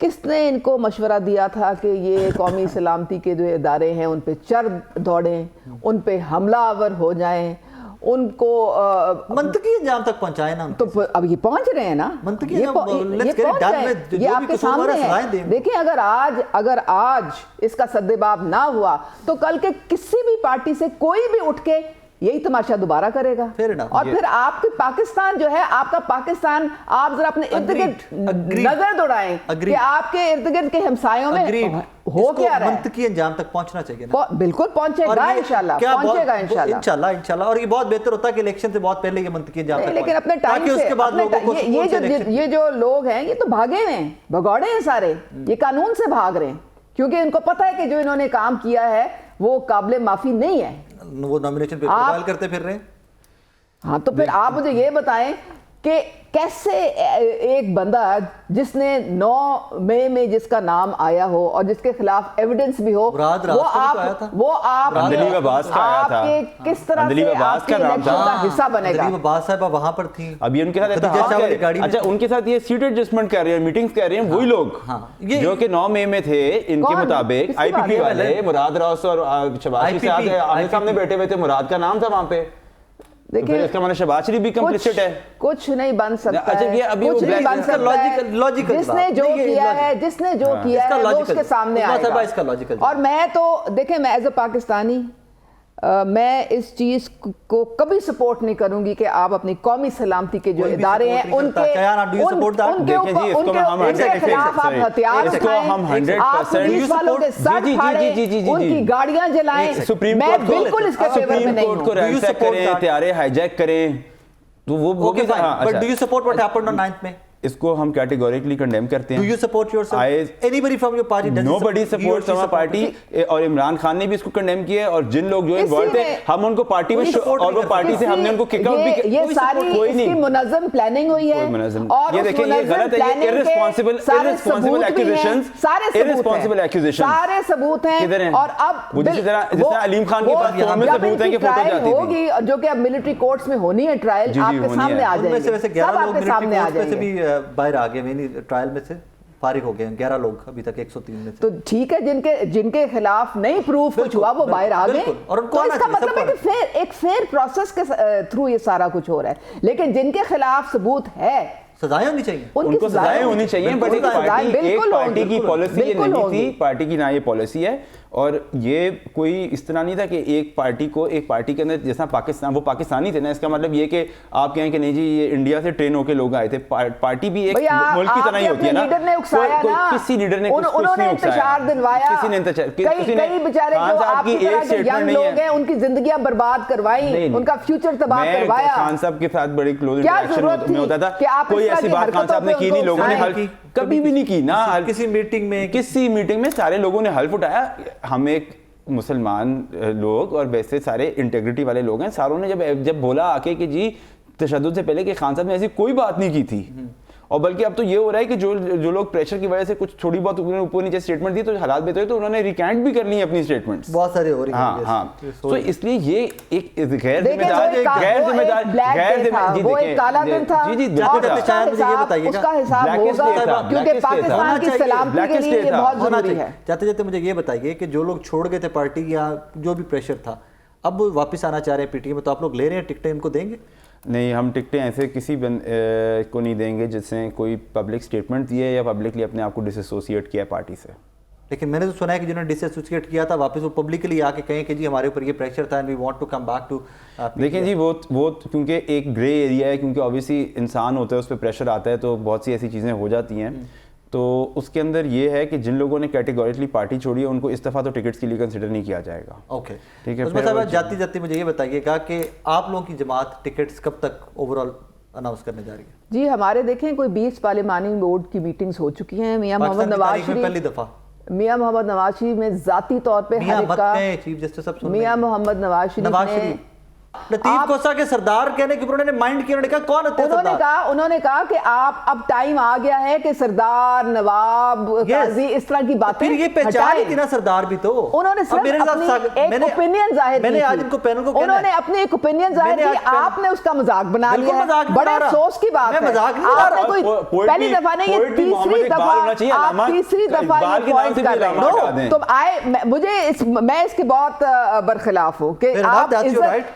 Speaker 3: किसने इनको मशवरा दिया था कि ये कौमी सलामती के जो इदारे हैं उन पे चढ़ दौड़ें, उन पे हमलावर हो जाएं, उनको
Speaker 1: मंतकी अंजाम तक पहुंचाए ना? तो
Speaker 3: अब ये पहुंच रहे हैं ना, ये आपके सामने है। देखिए, अगर आज इसका सद्देबाब ना हुआ तो कल के किसी भी पार्टी से कोई भी उठ के यही तमाशा दोबारा करेगा। और फिर आपके पाकिस्तान जो है, आपका पाकिस्तान, आप जरा अपने इर्द गिर्द नजर दौड़ाएं कि आपके इर्द गिर्द के हमसायों में हो क्या रहा है।
Speaker 1: मंतकी अंजाम तक पहुंचना चाहिए ना?
Speaker 3: बिल्कुल पहुंचेगा इंशाल्लाह, पहुंचेगा इंशाल्लाह।
Speaker 1: और ये बहुत बेहतर होता है कि इलेक्शन से बहुत पहले ये मंतकी अंजाम तक,
Speaker 3: लेकिन अपने टाइम से
Speaker 1: उसके बाद
Speaker 3: ये जो लोग हैं ये तो भागे हुए हैं, भगौड़े हैं सारे, ये कानून से भाग रहे हैं क्योंकि इनको पता है कि जो इन्होंने काम किया है वो काबिल माफी नहीं है।
Speaker 1: वो नॉमिनेशन पे फाइल करते फिर रहे हैं।
Speaker 3: हाँ, तो फिर आप मुझे ये बताएं कि कैसे एक बंदा जिसने 9 मई में जिसका नाम आया हो और जिसके खिलाफ एविडेंस भी हो, वो आप किस तरह से आपके इलेक्शन का हिस्सा बनेगा?
Speaker 1: अब्बास साहब वहां पर थी,
Speaker 2: अभी उनके साथ अच्छा उनके साथ ये सीट एडजस्टमेंट कर रहे हैं, मीटिंग्स कर रहे हैं वही लोग जो कि 9 मई में थे। इनके मुताबिक आईपीपी वाले मुराद रौस और शबाज के साथ आमने सामने बैठे हुए थे, मुराद का नाम था वहां पे। देखिए, इसका मतलब शहबाज शरीफ भी कंप्लिसिट है।
Speaker 3: कुछ नहीं बन सकता
Speaker 2: अच्छा, ये अभी
Speaker 3: कुछ नहीं बन सकता है।
Speaker 1: लॉजिकल
Speaker 3: जिसने जो किया है वो उसके सामने आएगा। और मैं तो देखें, मैं एज अ पाकिस्तानी मैं इस चीज को कभी सपोर्ट नहीं करूंगी कि आप अपनी कौमी सलामती के जो इदारे हैं उनके खिलाफ आप हथियार उठाएं, आप पुलिस वालों के सर फाड़ें, उनकी गाड़ियां जलाएं। मैं बिल्कुल इसके फेवर में नहीं हूं।
Speaker 2: हथियार हाईजैक करें तो वो
Speaker 1: but do you support what happened on 9th में?
Speaker 2: इसको हम कैटेगोरिकली कंडेम करते हैं।
Speaker 1: Do you support yourself? Anybody from your party?
Speaker 2: Nobody supports our party। और इमरान खान ने भी इसको कंडेम किया है और जिन लोग जो इन्वॉल्व थे हम उनको पार्टी में और वो पार्टी से हमने उनको किक आउट भी किया।
Speaker 3: ये सारी इसकी मुनज़्ज़म प्लानिंग हुई है और
Speaker 2: ये देखिए ये गलत है, ये इररिस्पांसिबल एक्यूजेशंस, सारे सबूत हैं। और अब
Speaker 3: जिस
Speaker 2: अलीम खान के पास फोन में सबूत है कि फोटो जाती
Speaker 3: होगी जो कि अब मिलिट्री कोर्ट्स में होनी है, ट्रायल आपके सामने आ जाएगी, सब आपके सामने आ जाएंगे।
Speaker 1: बाहर आ गए, मैंने ट्रायल में से फारिग हो गए 11 लोग अभी तक 103 में से।
Speaker 3: तो ठीक है, जिनके खिलाफ नहीं प्रूफ कुछ हुआ वो बाहर आ गए, और तो इसका मतलब है कि एक फेयर प्रोसेस के थ्रू ये सारा कुछ हो रहा है। लेकिन जिनके खिलाफ सबूत है,
Speaker 1: सजाएं होनी चाहिए,
Speaker 2: उनको सजाएं होनी चाहिए, बट एक पार्टी की पॉलिसी ये नहीं थी, पार्टी की ना ये पॉलिसी है। और ये कोई इस तरह नहीं था कि एक पार्टी के अंदर, जैसा पाकिस्तान, वो पाकिस्तानी थे ना, इसका मतलब ये कि आप कहें कि नहीं जी ये इंडिया से ट्रेन होके लोग आए थे। पार्टी भी एक मुल्क की तरह ही होती है ना, किसी लीडर ने
Speaker 3: उन्होंने इंतजार दिलवाया,
Speaker 2: किसी ने
Speaker 3: कई बेचारे जो आपकी तरह के यंग लोग हैं उनकी जिंदगियां बर्बाद करवाई, उनका फ्यूचर तबाह करवाया।
Speaker 2: खान साहब के साथ बड़ी क्लोज इंटरेक्शन में होता था, कोई ऐसी बात खान साहब ने की नहीं, लोगों ने हल कभी भी नहीं की ना, किसी मीटिंग में सारे लोगों ने हल्फ उठाया। हम एक मुसलमान लोग और वैसे सारे इंटेग्रिटी वाले लोग हैं, सारों ने जब बोला आके कि जी तशद्दुद से पहले कि खान साहब ने ऐसी कोई बात नहीं की थी, और बल्कि अब तो ये हो रहा है कि जो लोग प्रेशर की वजह से कुछ थोड़ी बहुत ऊपर नीचे स्टेटमेंट दी तो हालात बेहतर तो उन्होंने रिकैंट भी कर ली अपनी स्टेटमेंट्स, बहुत सारे हो रही हैं। हाँ, तो इसलिए ये एक गैर जिम्मेदार
Speaker 3: वो एक काला दिन था।
Speaker 2: जी
Speaker 3: उसका हिसाब होगा क्योंकि पाकिस्तान की सलामती के लिए ये बहुत जरूरी है।
Speaker 1: जाते जाते मुझे ये बताइए कि जो लोग छोड़ गए थे पार्टी या जो भी प्रेशर था, अब वो वापस आना चाह रहे हैं पीटीआई में, तो आप लोग ले रहे हैं टिकटें, इनको देंगे?
Speaker 2: नहीं, हम टिकटें ऐसे किसी को नहीं देंगे जिससे कोई पब्लिक स्टेटमेंट दिए या पब्लिकली अपने आप को डिसएसोसिएट किया पार्टी से।
Speaker 1: लेकिन मैंने तो सुना है कि जिन्होंने डिसएसोसिएट किया था वापस वो पब्लिकली आके कहें कि जी हमारे ऊपर ये प्रेशर था and we want to come back to.
Speaker 2: देखिए जी, वो क्योंकि एक ग्रे एरिया है, क्योंकि ऑब्वियसली इंसान होता है, उस पर प्रेशर आता है तो बहुत सी ऐसी चीज़ें हो जाती हैं। तो उसके अंदर ये है कि जिन लोगों ने कैटेगोरिकली पार्टी छोड़ी है उनको इस दफ़ा तो टिकट्स के लिए कंसिडर नहीं किया जाएगा।
Speaker 1: ओके,
Speaker 2: ठीक है।
Speaker 1: उसमें साहब जाती जाती मुझे ये बताइएगा कि आप लोगों की जमात टिकट्स कब तक ओवरऑल अनाउंस करने जा रही है?
Speaker 3: जी हमारे देखें कोई 20 पार्लिमानी बोर्ड की मीटिंग्स हो चुकी हैं। मियां मोहम्मद नवाज शरीफ
Speaker 1: पहली दफा
Speaker 3: मियां मोहम्मद नवाज शरीफ में ज़ाती तौर पे
Speaker 1: चीफ जस्टिस
Speaker 3: मियां मोहम्मद नवाज शरीफ
Speaker 1: लतीफ कोसा के सरदार कहने के उन्होंने माइंड किया, उन्होंने कहा कौन होते हैं सरदार?
Speaker 3: उन्होंने कहा कि आप अब टाइम आ गया है कि सरदार, नवाब, काजी इस तरह की बातें,
Speaker 1: फिर ये पहचान ही थी ना सरदार भी तो।
Speaker 3: उन्होंने सिर्फ अपनी एक ओपिनियन जाहिर की,
Speaker 1: मैंने आज इनको पैनल को
Speaker 3: उन्होंने अपनी एक ओपिनियन जाहिर की, आपने उसका मजाक बना लिया। बड़े अफसोस की बात है, आपने कोई पहली दफा नहीं, ये तीसरी दफा आप पॉइंट कर रहे हो। तो आए मैं इसके बहुत बरखिलाफ हूँ कि आप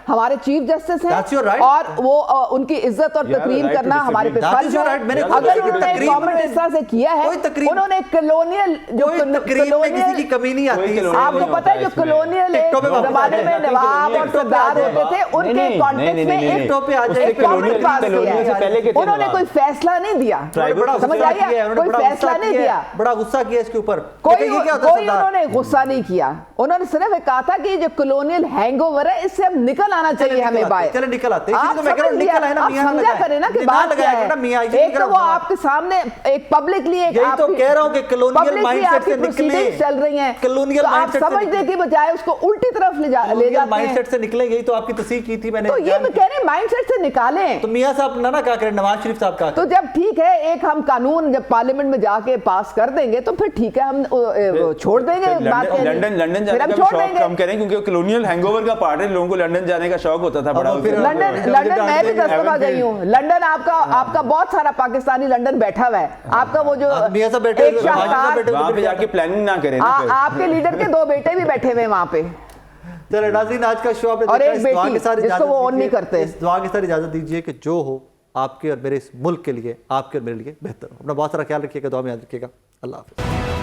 Speaker 3: हमारे चीफ जस्टिस हैं और वो उनकी इज्जत और तकरीम करना हमारे पे फर्ज है। अगर उन्होंने कमेंट इस तरह से किया है, उन्होंने कलोनियल
Speaker 1: किसी की कमी नहीं आती।
Speaker 3: आपको पता है जो कलोनियल जमाने में नवाब और सरदार होते थे उनके कॉन्टेक्स्ट में एक कमेंट पास किया, उन्होंने कोई फैसला नहीं दिया, समझ आइए, कोई फैसला नहीं दिया,
Speaker 1: बड़ा गुस्सा किया इसके ऊपर।
Speaker 3: कोई उन्होंने गुस्सा नहीं किया, उन्होंने सिर्फ कहा था कि जो कलोनियल हैंगओवर है इससे अब निकल आना चाहिए हमें बाहर।
Speaker 1: चलो निकल आते हैं, तो मैं कह रहा हूं निकल आए ना, मियां
Speaker 3: समझा करें ना कि बात क्या है। एक तो वो आपके सामने एक पब्लिकली एक
Speaker 1: यही तो कह रहा हूं कि कलोनियल माइंडसेट से निकले
Speaker 3: चल रही हैं,
Speaker 1: कलोनियल माइंडसेट
Speaker 3: समझने की बजाय उसको उल्टी तरफ ले जाते हैं,
Speaker 1: माइंडसेट से निकले। यही तो आपकी तस्दीक की थी मैंने।
Speaker 3: तो ये मैं कह रहे हैं माइंडसेट से निकालें।
Speaker 1: तो मियां साहब ना क्या करें, नवाज शरीफ साहब का
Speaker 3: तो जब ठीक है एक हम कानून जब पार्लियामेंट में जाके पास कर देंगे तो फिर ठीक है, हम छोड़ देंगे बात।
Speaker 2: लंदन जाने का शौक कम करें क्योंकि कलोनियल हैंगओवर का पार्ट है, लोगों को लंदन जाने का शौक होता था बड़ा।
Speaker 3: लंदन मैं भी 10 दफा गई हूँ। लंदन आपका बहुत सारा पाकिस्तानी लंदन बैठा हुआ है। आपका वो जो एक शाहकार
Speaker 2: वहाँ पे जाके प्लानिंग ना करें,
Speaker 3: आपके लीडर के 2 बेटे भी बैठे हुए वहाँ पे।
Speaker 1: चलो नाज़रीन, आज का शो आपने
Speaker 3: और एक बेटी जिसको वो ऑन नहीं करते।
Speaker 1: इस दुआ के साथ इजाजत दीजिए कि जो हो आपके और मेरे इस मुल्क के लिए, आपके और मेरे लिए बेहतर हो। अपना बहुत सारा ख्याल रखिएगा, दुआ में याद रखिएगा। अल्लाह हाफ़िज़।